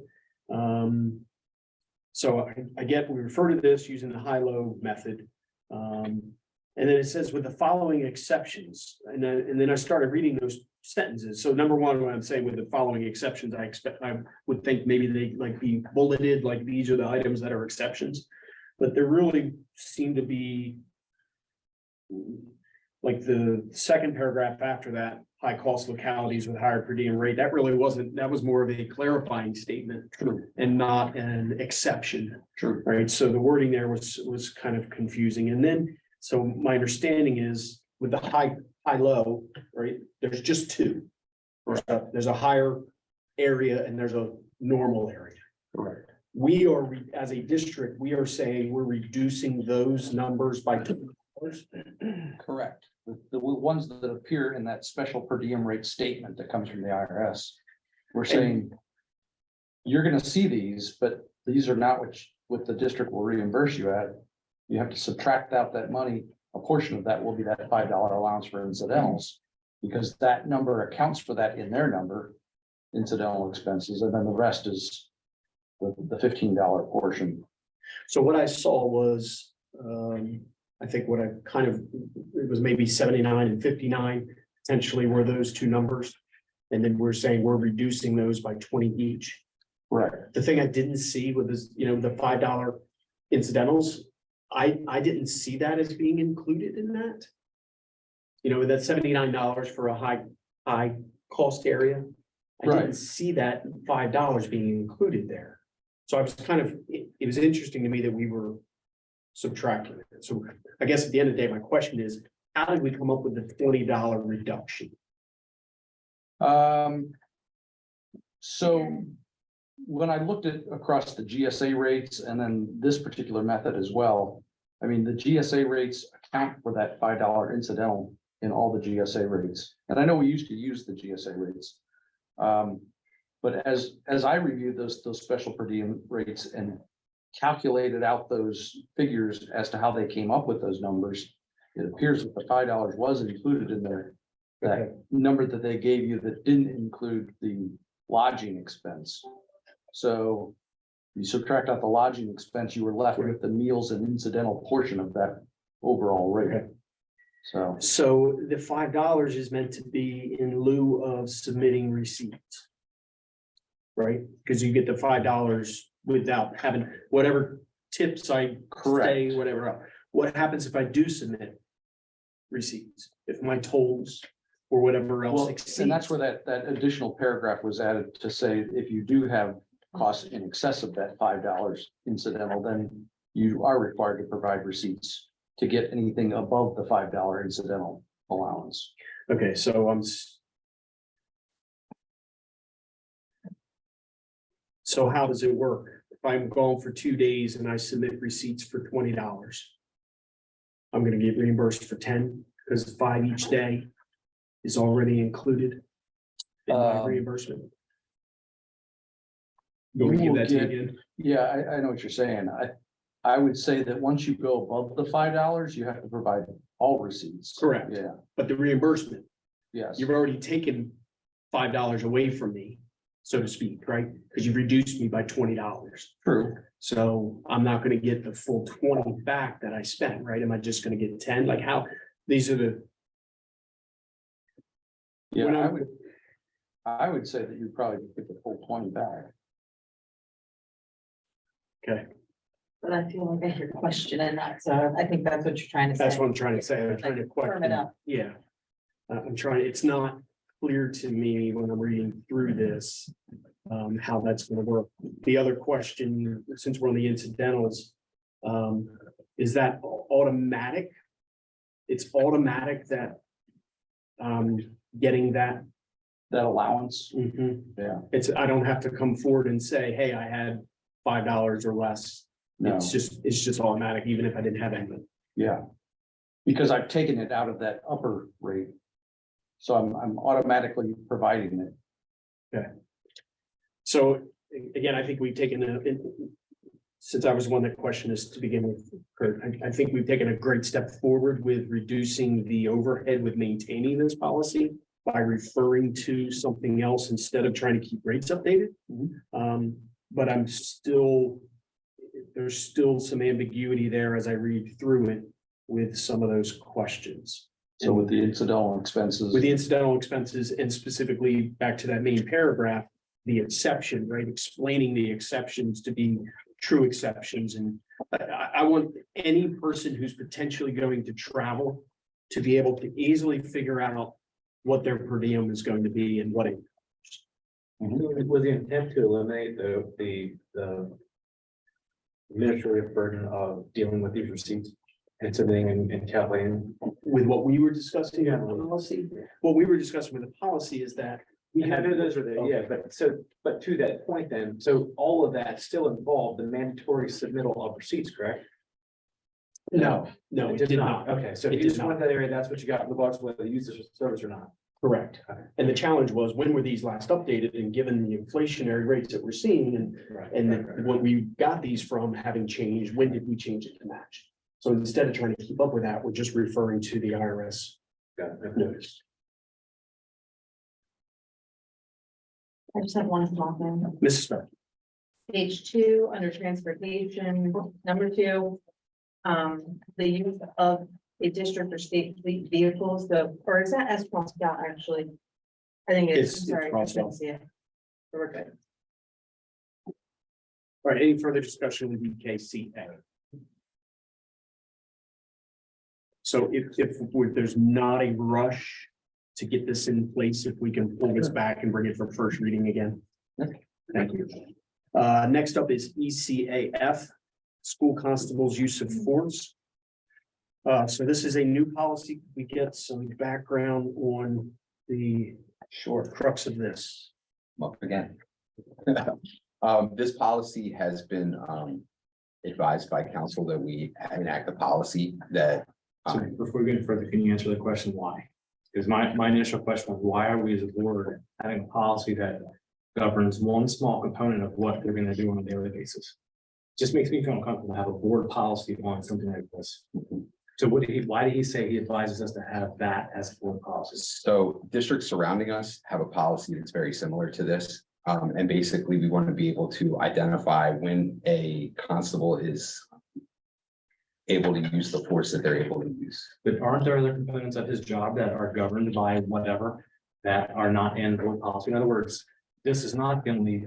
So I get, we refer to this using the high-low method. And then it says with the following exceptions, and then I started reading those sentences. So number one, when I'm saying with the following exceptions, I would think maybe they like be bulleted, like these are the items that are exceptions. But there really seem to be like the second paragraph after that, high cost localities with higher per diem rate, that really wasn't, that was more of a clarifying statement. True. And not an exception, true. right? So the wording there was kind of confusing. And then, so my understanding is with the high-low, right, there's just two. There's a higher area and there's a normal area. Correct. We are, as a district, we are saying we're reducing those numbers by $2. Correct. The ones that appear in that special per diem rate statement that comes from the IRS. We're saying you're gonna see these, but these are not what the district will reimburse you at. You have to subtract out that money. A portion of that will be that $5 allowance for incidentals. Because that number accounts for that in their number, incidental expenses, and then the rest is the $15 portion. So what I saw was, I think what I kind of, it was maybe 79 and 59 potentially were those two numbers. And then we're saying we're reducing those by 20 each. Right. The thing I didn't see with this, the $5 incidentals, I didn't see that as being included in that. That $79 for a high cost area. I Right. didn't see that $5 being included there. So I was kind of, it was interesting to me that we were subtracting it. So I guess at the end of the day, my question is, how did we come up with the $20 reduction? So when I looked at across the GSA rates and then this particular method as well, I mean, the GSA rates account for that $5 incidental in all the GSA rates. And I know we used to use the GSA rates. But as I reviewed those special per diem rates and calculated out those figures as to how they came up with those numbers, it appears that the $5 was included in there. That number that they gave you that didn't include the lodging expense. So you subtract out the lodging expense, you were left with the meals and incidental portion of that overall rate. So the $5 is meant to be in lieu of submitting receipts. Right? Because you get the $5 without having whatever tips I say, whatever else. What happens if I do submit receipts? If my tolls or whatever else Well, exceeds? and that's where that additional paragraph was added to say, if you do have costs in excess of that $5 incidental, then you are required to provide receipts to get anything above the $5 incidental allowance. Okay, so So how does it work? If I'm gone for 2 days and I submit receipts for $20, I'm gonna get reimbursed for 10 because 5 each day is already included in my reimbursement. You want me to give that to you again? Yeah, I know what you're saying. I would say that once you go above the $5, you have to provide all receipts. Correct. Yeah, But the reimbursement, yes, you've already taken $5 away from me, so to speak, right? Because you've reduced me by $20. true. So I'm not gonna get the full 20 back that I spent, right? Am I just gonna get 10? Like how, these are the. Yeah, When I I'm- would. I would say that you probably get the full 20 back. Okay, But I feel like I hear question in that, so I think that's what you're trying to say. that's what I'm trying to say. I'm trying to Firm it question. up. Yeah. I'm trying, it's not clear to me when I'm reading through this, how that's gonna work. The other question, since we're on the incidentals, is that automatic? It's automatic that, getting that. That allowance, Yeah. It's, I don't have to come forward and say, hey, I had $5 or less. no, It's just automatic, even if I didn't have anything. yeah. Because I've taken it out of that upper rate. So I'm automatically providing it. So again, I think we've taken since I was one that questioned this to begin with, Kurt, I think we've taken a great step forward with reducing the overhead with maintaining this policy by referring to something else instead of trying to keep rates updated. But I'm still, there's still some ambiguity there as I read through it with some of those questions. So with the incidental expenses. With the incidental expenses and specifically back to that main paragraph, the exception, right? Explaining the exceptions to be true exceptions. And I want any person who's potentially going to travel to be able to easily figure out what their per diem is going to be and what it. With the intent to eliminate the administrative burden of dealing with these receipts and submitting and calculating. With what we were discussing with the policy, what we were discussing with the policy is that. We And I have know those are the, yeah, but to that point then, so all of that still involved the mandatory submittal of receipts, correct? No, it did not. Okay, so It if you did just not. want that area, that's what you got in the box, whether you use this service or not. Correct. And the challenge was, when were these last updated, and given the inflationary rates that we're seeing and when we got these from having changed, when did we change it to match? So instead of trying to keep up with that, we're just referring to the IRS Got it. notice. I just have one small thing. Mrs. Stark. Page 2, under transportation, number 2. The use of a district or state fleet vehicles, or is that as crossed out actually? I think It's it's, sorry. I crossed couldn't out. see it. So we're good. All right, any further discussion with EKCA? So if there's not a rush to get this in place, if we can pull this back and bring it for first reading again. Thank you. Next up is ECAF, School Constables Use of Force. So this is a new policy. We get some background on the short crux of this. Up again. This policy has been advised by council that we enact a policy that. So before we go any further, can you answer the question why? Because my initial question was, why are we as a board having a policy that governs one small component of what they're gonna do on a daily basis? Just makes me feel uncomfortable to have a board policy on something like this. So why did he say he advises us to have that as a board policy? So districts surrounding us have a policy that's very similar to this. And basically, we want to be able to identify when a constable is able to use the force that they're able to use. But aren't there other components of his job that are governed by whatever that are not in board policy? In other words, this is not the only,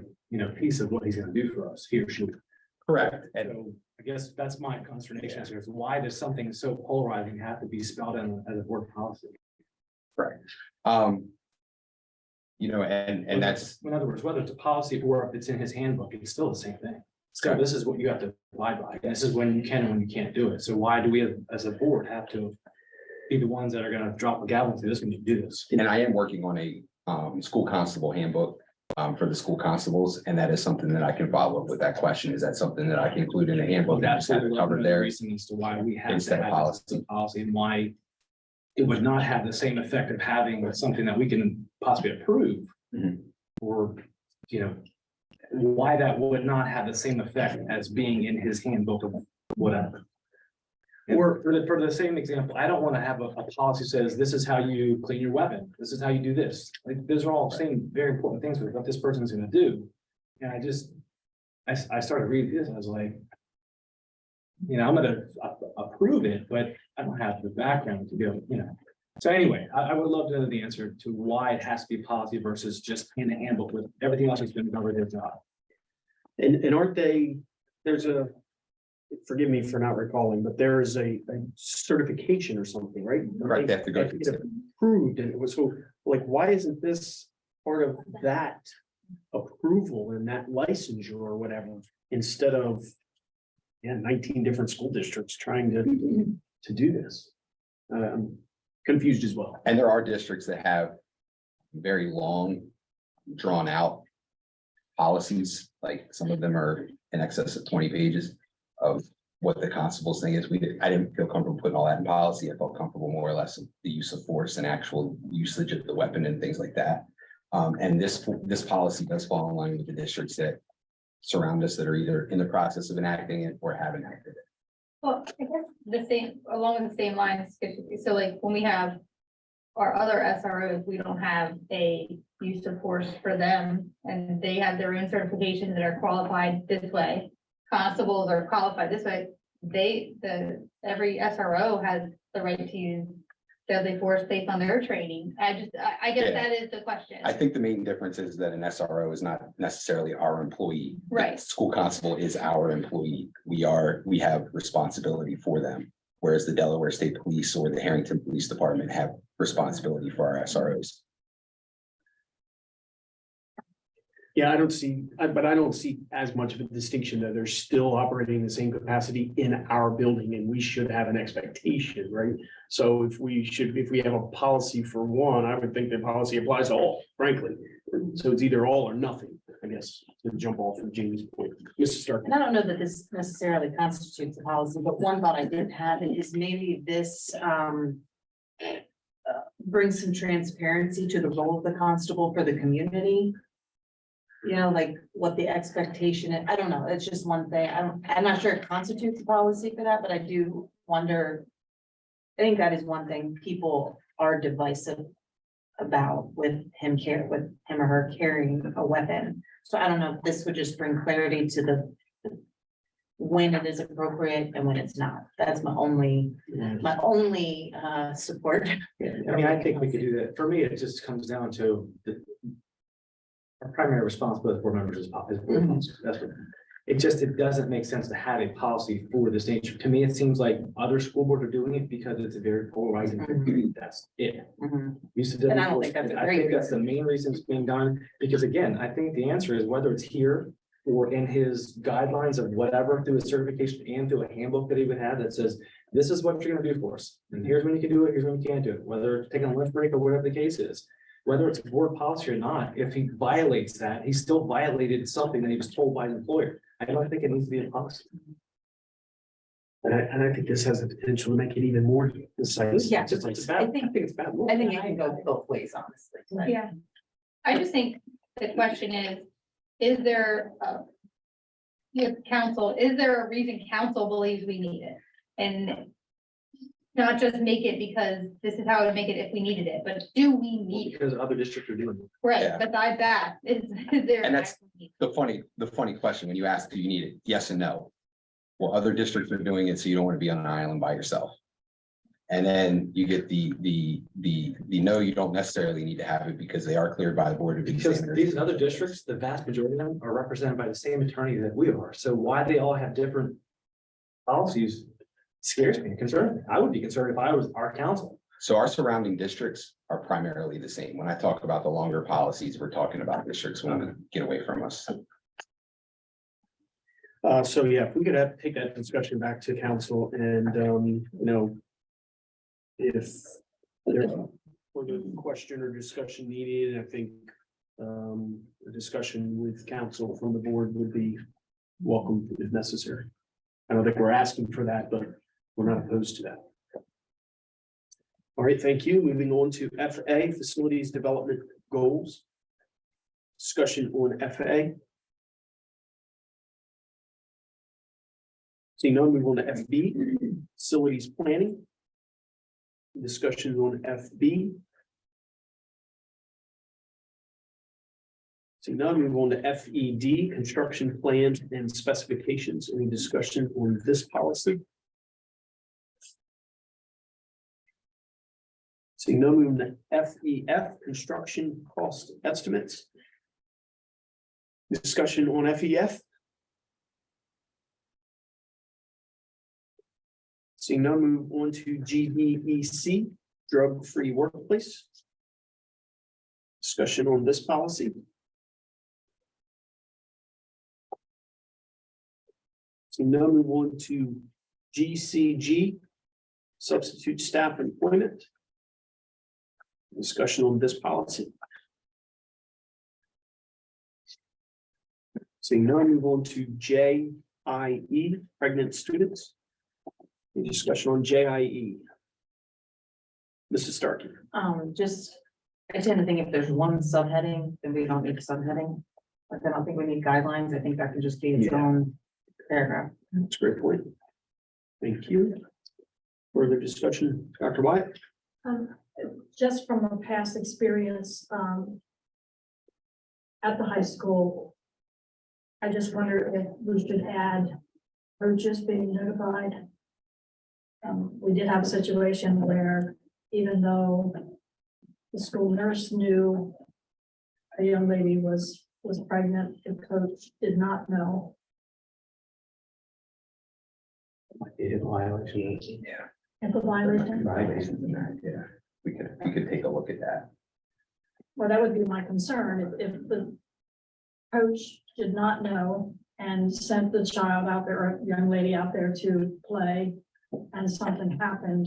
piece of what he's gonna do for us, he or she. Correct. And So I guess that's my consternation here, is why does something so polarizing have to be spelled in as a board policy? and that's, In other words, whether it's a policy or if it's in his handbook, it's still the same thing. So this is what you have to abide by, and this is when you can and when you can't do it. So why do we as a board have to be the ones that are gonna drop the gavel through this when you do this? and I am working on a school constable handbook for the school constables, and that is something that I can follow up with that question. Is that something that I can include in the handbook? That's Just have it covered there reason as to why we have to instead of have policy. this policy and why it would not have the same effect of having something that we can possibly approve. Mhm. Or, you know, why that would not have the same effect as being in his handbook of whatever. Or for the same example, I don't want to have a policy says, this is how you clean your weapon. This is how you do this. Like, those are all same very important things with what this person's gonna do. And I started reading this and I was like, you know, I'm gonna approve it, but I don't have the background to be able, you know. So anyway, I would love to know the answer to why it has to be policy versus just in the handbook with everything else that's been covered their job. And aren't they, there's a, forgive me for not recalling, but there is a certification or something, right? Right, they have to go through. It's approved, and it was so, like, why isn't this part of that approval and that licensure or whatever, instead of 19 different school districts trying to do this? I'm confused as well. And there are districts that have very long, drawn out policies, like some of them are in excess of 20 pages of what the constable's thing is. I didn't feel comfortable putting all that in policy. I felt comfortable more or less in the use of force and actual usage of the weapon and things like that. And this policy does fall in line with the districts that surround us that are either in the process of enacting it or have enacted it. Well, I guess the same, along the same lines, so like when we have our other SROs, we don't have a use of force for them, and they have their own certifications that are qualified this way. Constables are qualified this way. Every SRO has the right to use deadly force based on their training. I guess Yeah. that is the question. I think the main difference is that an SRO is not necessarily our employee. The Right. School constable is our employee. We have responsibility for them. Whereas the Delaware State Police or the Harrington Police Department have responsibility for our SROs. Yeah, I don't see as much of a distinction that they're still operating in the same capacity in our building, and we should have an expectation, right? So if we have a policy for one, I would think the policy applies to all, frankly. So it's either all or nothing, I guess, to jump off of Jamie's point. Mrs. Stark. And I don't know that this necessarily constitutes a policy, but one thought I did have is maybe this brings some transparency to the role of the constable for the community. You know, like what the expectation is. I don't know. It's just one thing. I'm not sure it constitutes a policy for that, but I do wonder. I think that is one thing people are divisive about with him or her carrying a weapon. So I don't know if this would just bring clarity to the when it is appropriate and when it's not. That's my only support. I mean, I think we could do that. For me, it just comes down to our primary responsibility for members is that's what, it doesn't make sense to have a policy for this nature. To me, it seems like other school boards are doing it because it's a very polarizing. That's it. Mhm. Use of And I don't deadly think that's a force. I great think that's the main reason it's being done, because again, I think the answer is whether it's here or in his guidelines of whatever through his certification and through a handbook that he would have that says, this is what you're gonna do for us. And here's when you can do it, here's when you can't do it, whether it's taking a lunch break or whatever the case is. Whether it's board policy or not, if he violates that, he still violated something that he was told by his employer. I don't think it needs to be a policy. And I think this has the potential to make it even more concise. Yeah. It's bad. I think it's bad. I think it can go both ways, honestly. Yeah. I just think the question is there is there a reason council believes we need it? And not just make it because this is how to make it if we needed it, but do we need it? Because other districts are doing it. Right, Yeah. besides that, is there? And that's- actual need? The funny question, when you ask, do you need it? Yes and no. Well, other districts are doing it, so you don't want to be on an island by yourself. And then you get the no, you don't necessarily need to have it because they are cleared by the board of Because examiners. these other districts, the vast majority of them are represented by the same attorney that we are. So why they all have different policies scares me, concerns me. I would be concerned if I was our council. So our surrounding districts are primarily the same. When I talk about the longer policies, we're talking about districts want to get away from us. So yeah, if we could take that discussion back to council and, if there's a further question or discussion needed, I think a discussion with council from the board would be welcome if necessary. I don't think we're asking for that, but we're not opposed to that. All right, thank you. Moving on to FA, Facilities Development Goals. Discussion on FA. Seeing none, move on to FB, Facilities Planning. Discussion on FB. Seeing none, move on to FED, Construction Plans and Specifications. Any discussion on this policy? Seeing none, move to FEF, Construction Cost Estimates. Discussion on FEF. Seeing none, move on to GDEC, Drug-Free Workplace. Discussion on this policy. So now move on to GCG, Substitute Staff Employment. Discussion on this policy. Seeing none, move on to JIE, Pregnant Students. Any discussion on JIE? Mrs. Starkey. Just, I tend to think if there's one subheading, then we don't need a subheading. Like, I don't think we need guidelines. I think that can just be its own paragraph. That's a great point. Thank you. Further discussion, Dr. Wyatt? Just from a past experience, at the high school, I just wonder if we should add coaches being notified. We did have a situation where even though the school nurse knew a young lady was pregnant, the coach did not know. Might be a violation. Yeah. If a violation, Violations in that, yeah. We could take a look at that. well, that would be my concern, if the coach did not know and sent the child out there, or young lady out there to play, and something happened.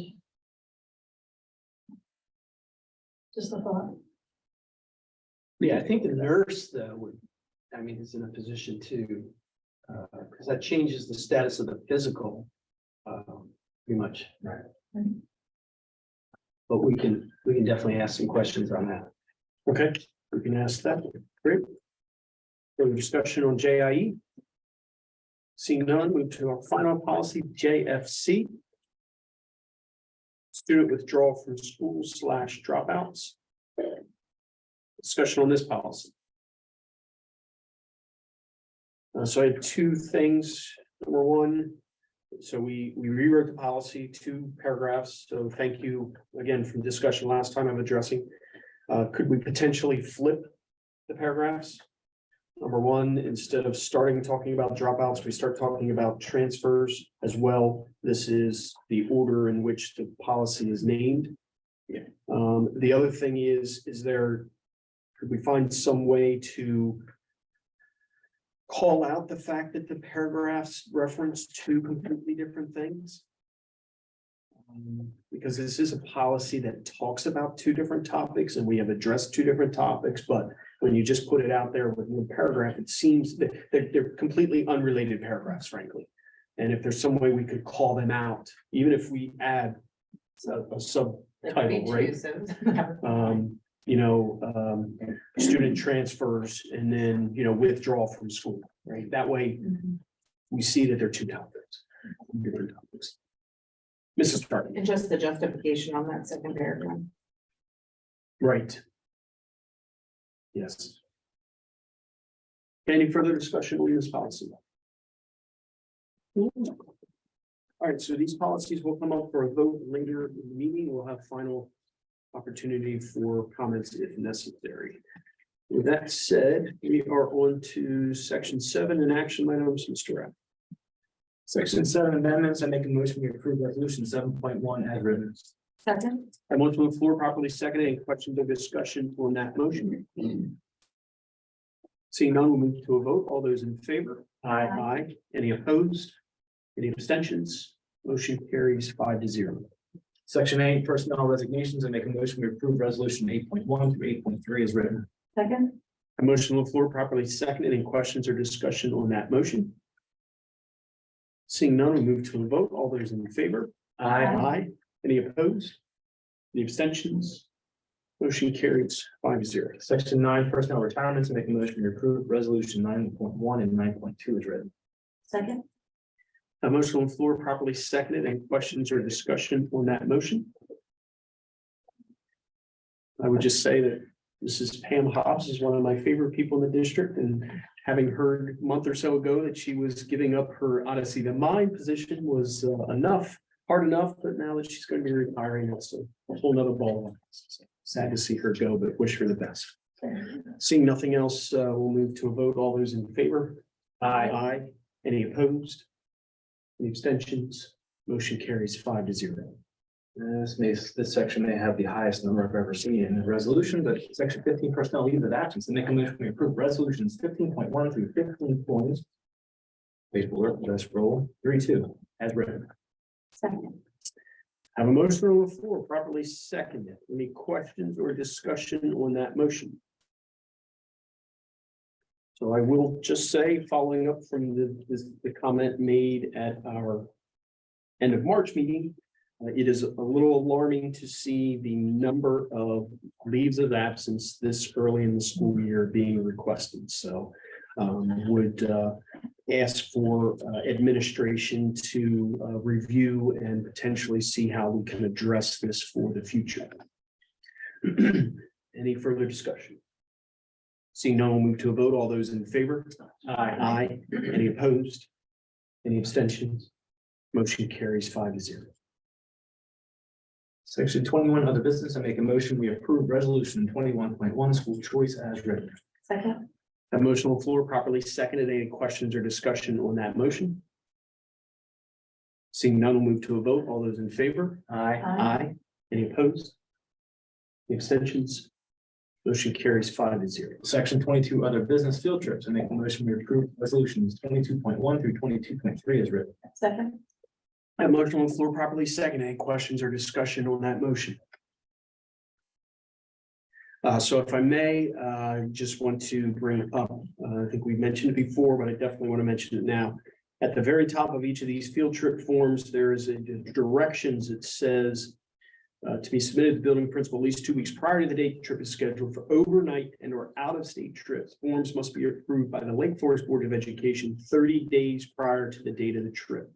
Just a thought. Yeah, I think the nurse though would, I mean, is in a position to, because that changes the status of the physical. Pretty much. Right. But we can definitely ask some questions on that. Okay, we can ask that. Great. Further discussion on JIE? Seeing none, move to our final policy, JFC. Student withdrawal from school / dropouts. Discussion on this policy. So I have two things. Number one, so we rewrote the policy, 2 paragraphs. So thank you again from discussion last time I'm addressing. Could we potentially flip the paragraphs? Number one, instead of talking about dropouts, we start talking about transfers as well. This is the order in which the policy is named. The other thing is could we find some way to call out the fact that the paragraphs reference 2 completely different things? Because this is a policy that talks about 2 different topics, and we have addressed 2 different topics, but when you just put it out there with one paragraph, it seems that they're completely unrelated paragraphs, frankly. And if there's some way we could call them out, even if we add a subtitle, right? Student transfers and then, withdrawal from school, right? That way we see that they're 2 topics, different topics. Mrs. Tartan. And just the justification on that second paragraph. Right. Yes. Any further discussion on this policy? All right, so these policies will come up for a vote later in the meeting. We'll have final opportunity for comments if necessary. With that said, we are on to section 7 and action items, Mr. Rapp. Section 7 amendments, I make a motion to approve resolution 7.1 as written. Second. I motion on the floor properly seconded. Any questions or discussion on that motion? Seeing none, we'll move to a vote. All those in favor? Aye. Aye. Any opposed? Any abstentions? Motion carries 5-0. Section 8 personnel resignations, I make a motion to approve resolution 8.1 through 8.3 as written. Second. A motion on the floor properly seconded. Any questions or discussion on that motion? Seeing none, we move to a vote. All those in favor? Aye. Any opposed? Any abstentions? Motion carries 5-0. Section 9, personnel retirements, and make a motion to approve resolution 9.1 and 9.2 is read. Second. A motion on the floor properly seconded. Any questions or discussion on that motion? I would just say that Mrs. Pam Hobbs is one of my favorite people in the district, and having heard a month or so ago that she was giving up her Odyssey to Mine position was hard enough, but now that she's going to be retiring, that's a whole nother ball. Sad to see her go, but wish her the best. Seeing nothing else, we'll move to a vote. All those in favor? Aye. Any opposed? Any abstentions? Motion carries 5-0. This section may have the highest number I've ever seen in a resolution, but section 15 personnel leave of absence, and make a motion to approve resolutions 15.1 through 15. Please work, let's roll 3-2 as written. Second. Have a motion on the floor properly seconded. Any questions or discussion on that motion? So I will just say, following up from the comment made at our end of March meeting, it is a little alarming to see the number of leaves of absence this early in the school year being requested. So would ask for administration to review and potentially see how we can address this for the future. Any further discussion? Seeing no one, move to a vote. All those in favor? Aye. Any opposed? Any abstentions? Motion carries 5-0. Section 21, other business, I make a motion, we approve resolution 21.1 school choice as written. Second. A motion on the floor properly seconded. Any questions or discussion on that motion? Seeing none, we'll move to a vote. All those in favor? Aye. Any opposed? Any abstentions? Motion carries 5-0. Section 22, other business field trips, I make a motion, we approve resolutions 22.1 through 22.3 as written. Second. A motion on the floor properly seconded. Any questions or discussion on that motion? So if I may, just want to bring up, I think we mentioned it before, but I definitely want to mention it now. At the very top of each of these field trip forms, there is a directions that says to be submitted to the building principal at least 2 weeks prior to the date the trip is scheduled for overnight and or out-of-state trips. Forms must be approved by the Lake Forest Board of Education 30 days prior to the date of the trip.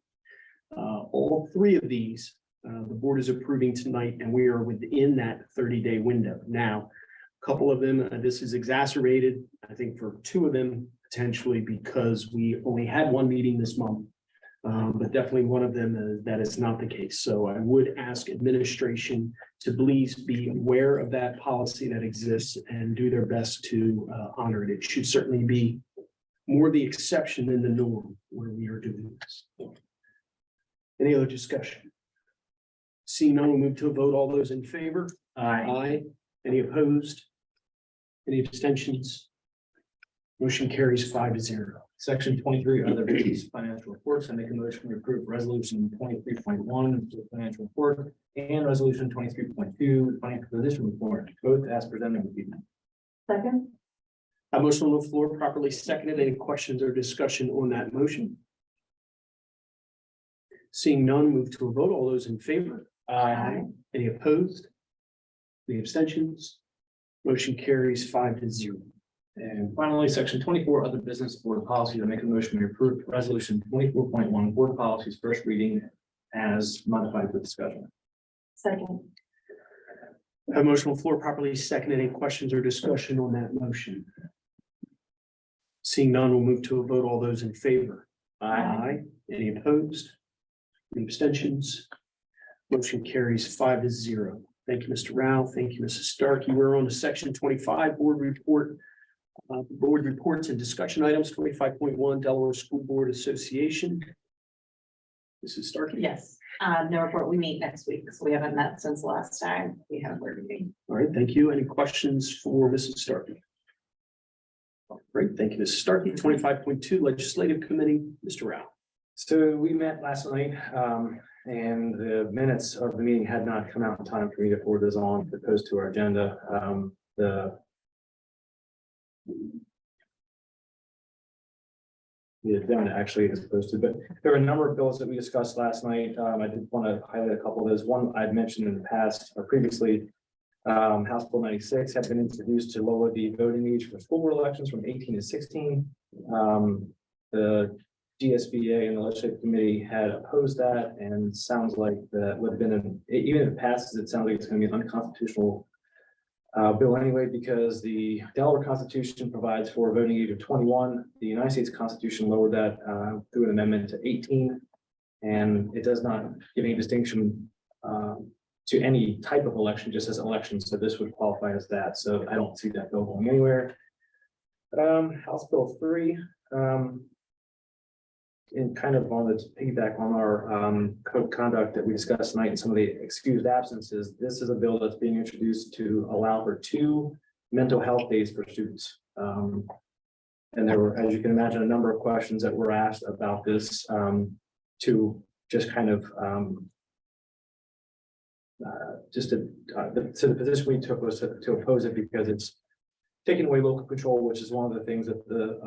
All three of these, the board is approving tonight, and we are within that 30-day window. Now, a couple of them, this is exacerbated, I think, for two of them, potentially because we only had one meeting this month. But definitely one of them, that is not the case. So I would ask administration to please be aware of that policy that exists and do their best to honor it. It should certainly be more the exception than the norm where we are doing this. Any other discussion? Seeing none, we'll move to a vote. All those in favor? Aye. Any opposed? Any abstentions? Motion carries 5-0. Section 23, other business financial reports, I make a motion to approve resolution 23.1 financial report and resolution 23.2 financial position report, both as presented this evening. Second. A motion on the floor properly seconded. Any questions or discussion on that motion? Seeing none, move to a vote. All those in favor? Aye. Any opposed? Any abstentions? Motion carries 5-0. And finally, section 24, other business board policies, I make a motion to approve resolution 24.1 board policies first reading as modified for discussion. Second. A motion on the floor properly seconded. Any questions or discussion on that motion? Seeing none, we'll move to a vote. All those in favor? Aye. Any opposed? Any abstentions? Motion carries 5-0. Thank you, Mr. Rao. Thank you, Mrs. Starkey. We're on to section 25, board report. Board reports and discussion items, 25.1 Delaware School Board Association. Mrs. Starkey. Yes, no report. We meet next week, so we haven't met since the last time we had a board meeting. All right, thank you. Any questions for Mrs. Starkey? Great, thank you, Mrs. Starkey. 25.2 Legislative Committee, Mr. Rao. So we met last night, and the minutes of the meeting had not come out in time for me to forward those on, to post to our agenda. The Yeah, down actually as opposed to, but there are a number of bills that we discussed last night. I did want to highlight a couple of those. One I've mentioned in the past or previously. House Bill 96 have been introduced to lower the voting age for school board elections from 18 to 16. The DSBA and the legislative committee had opposed that, and sounds like that would have been, even if it passes, it sounds like it's going to be an unconstitutional bill anyway, because the Delaware Constitution provides for a voting age of 21. The United States Constitution lowered that through an amendment to 18, and it does not give any distinction to any type of election, just as election. So this would qualify as that. So I don't see that bill going anywhere. House Bill 3. And kind of on the piggyback on our code of conduct that we discussed tonight and some of the excused absences, this is a bill that's being introduced to allow for 2 mental health days for students. And there were, as you can imagine, a number of questions that were asked about this to just kind of so the position we took was to oppose it because it's taking away local control, which is one of the things that the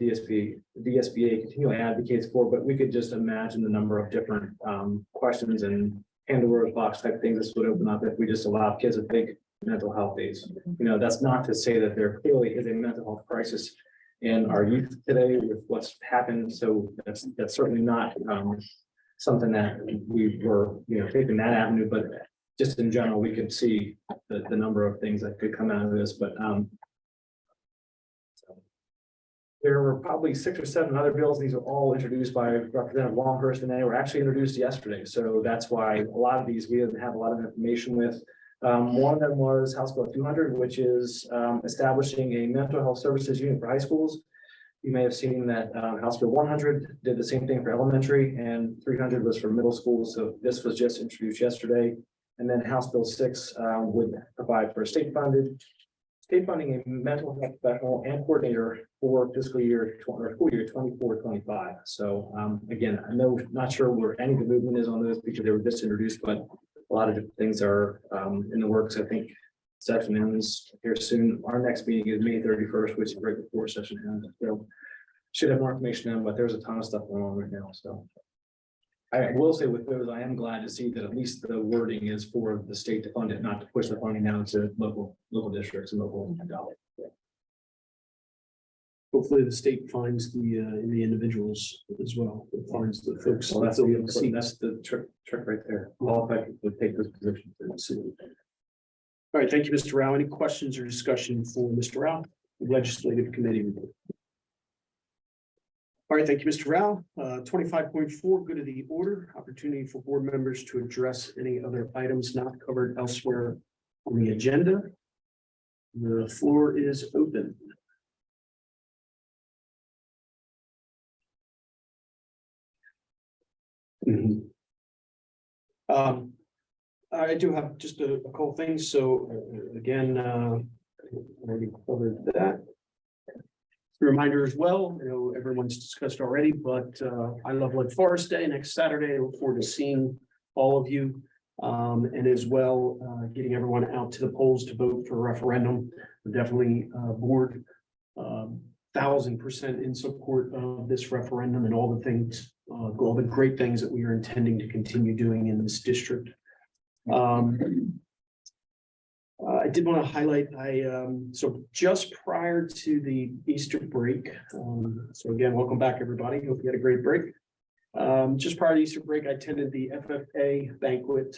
DSBA continually advocates for, but we could just imagine the number of different questions and Pandora's box type things this would open up if we just allow kids to take mental health days. You know, that's not to say that there clearly is a mental health crisis in our youth today with what's happened. So that's certainly not something that we were, taking that avenue, but just in general, we could see the number of things that could come out of this, but there were probably 6 or 7 other bills. These are all introduced by Representative Longhurst, and they were actually introduced yesterday. So that's why a lot of these we didn't have a lot of information with. One of them was House Bill 200, which is establishing a mental health services unit for high schools. You may have seen that House Bill 100 did the same thing for elementary, and 300 was for middle school. So this was just introduced yesterday. And then House Bill 6 would provide for state funding a mental health professional and coordinator for fiscal year or school year 24-25. So again, not sure where any of the movement is on those because they were just introduced, but a lot of different things are in the works. I think session ends here soon. Our next meeting is May 31st, which is right before session ends. So should have more information on, but there's a ton of stuff going on right now. So I will say with those, I am glad to see that at least the wording is for the state to fund it, not to push the funding down to local districts and local dollars. Hopefully the state finds the individuals as well. It finds the folks. So that's the trick right there. All effective would take this position. All right, thank you, Mr. Rao. Any questions or discussion for Mr. Rao, Legislative Committee report? All right, thank you, Mr. Rao. 25.4, good of the order, opportunity for board members to address any other items not covered elsewhere on the agenda. The floor is open. I do have just a couple things. So again, already covered that. Reminder as well, everyone's discussed already, but I Love Lake Forest Day next Saturday. I look forward to seeing all of you. And as well, getting everyone out to the polls to vote for a referendum. We're definitely board 1,000% in support of this referendum and all the things, all the great things that we are intending to continue doing in this district. I did want to highlight, so just prior to the Easter break, so again, welcome back, everybody. Hope you had a great break. Just prior to Easter break, I attended the FFA banquet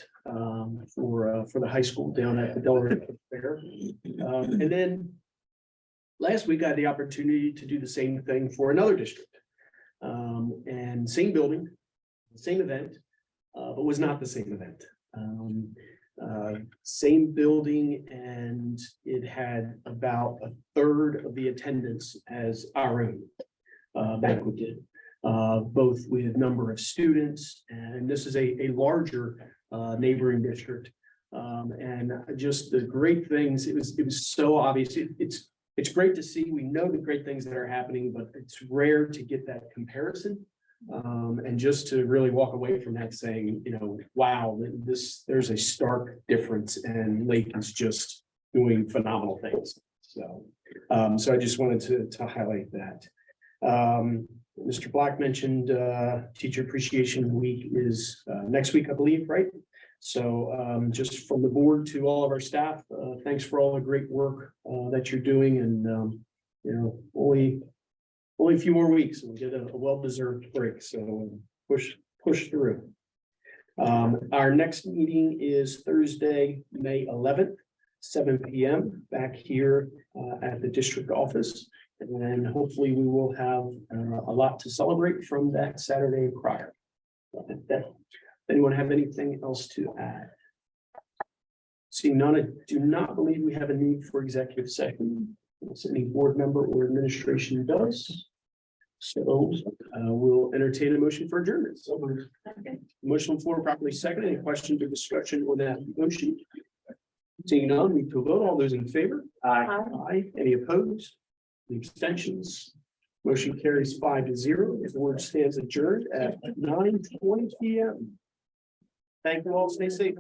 for the high school down at the Delaware Fair. And then last week, I had the opportunity to do the same thing for another district. And same building, same event, but was not the same event. Same building, and it had about a third of the attendance as our own banquet did, both with number of students, and this is a larger neighboring district. And just the great things, it was so obvious. It's great to see. We know the great things that are happening, but it's rare to get that comparison. And just to really walk away from that saying, wow, there's a stark difference and Lake is just doing phenomenal things. So, so I just wanted to highlight that. Mr. Black mentioned, Teacher Appreciation Week is, next week, I believe, right? So, just from the board to all of our staff, thanks for all the great work, that you're doing and, you know, only a few more weeks and we'll get a well-deserved break. So push through. Our next meeting is Thursday, May 11th, 7 p.m. back here at the district office. And then hopefully we will have a lot to celebrate from that Saturday prior. Anyone have anything else to add? Seeing none, I do not believe we have a need for executive session. Unless any board member or administration does. So we'll entertain a motion for adjournment. So moved. Motion on the floor properly seconded. Any questions or discussion on that motion? Seeing none, we to vote. All those in favor? Aye. Aye. Any opposed? Any abstentions? Motion carries 5-0. The board stands adjourned at 9:20 p.m. Thank you all. Stay safe.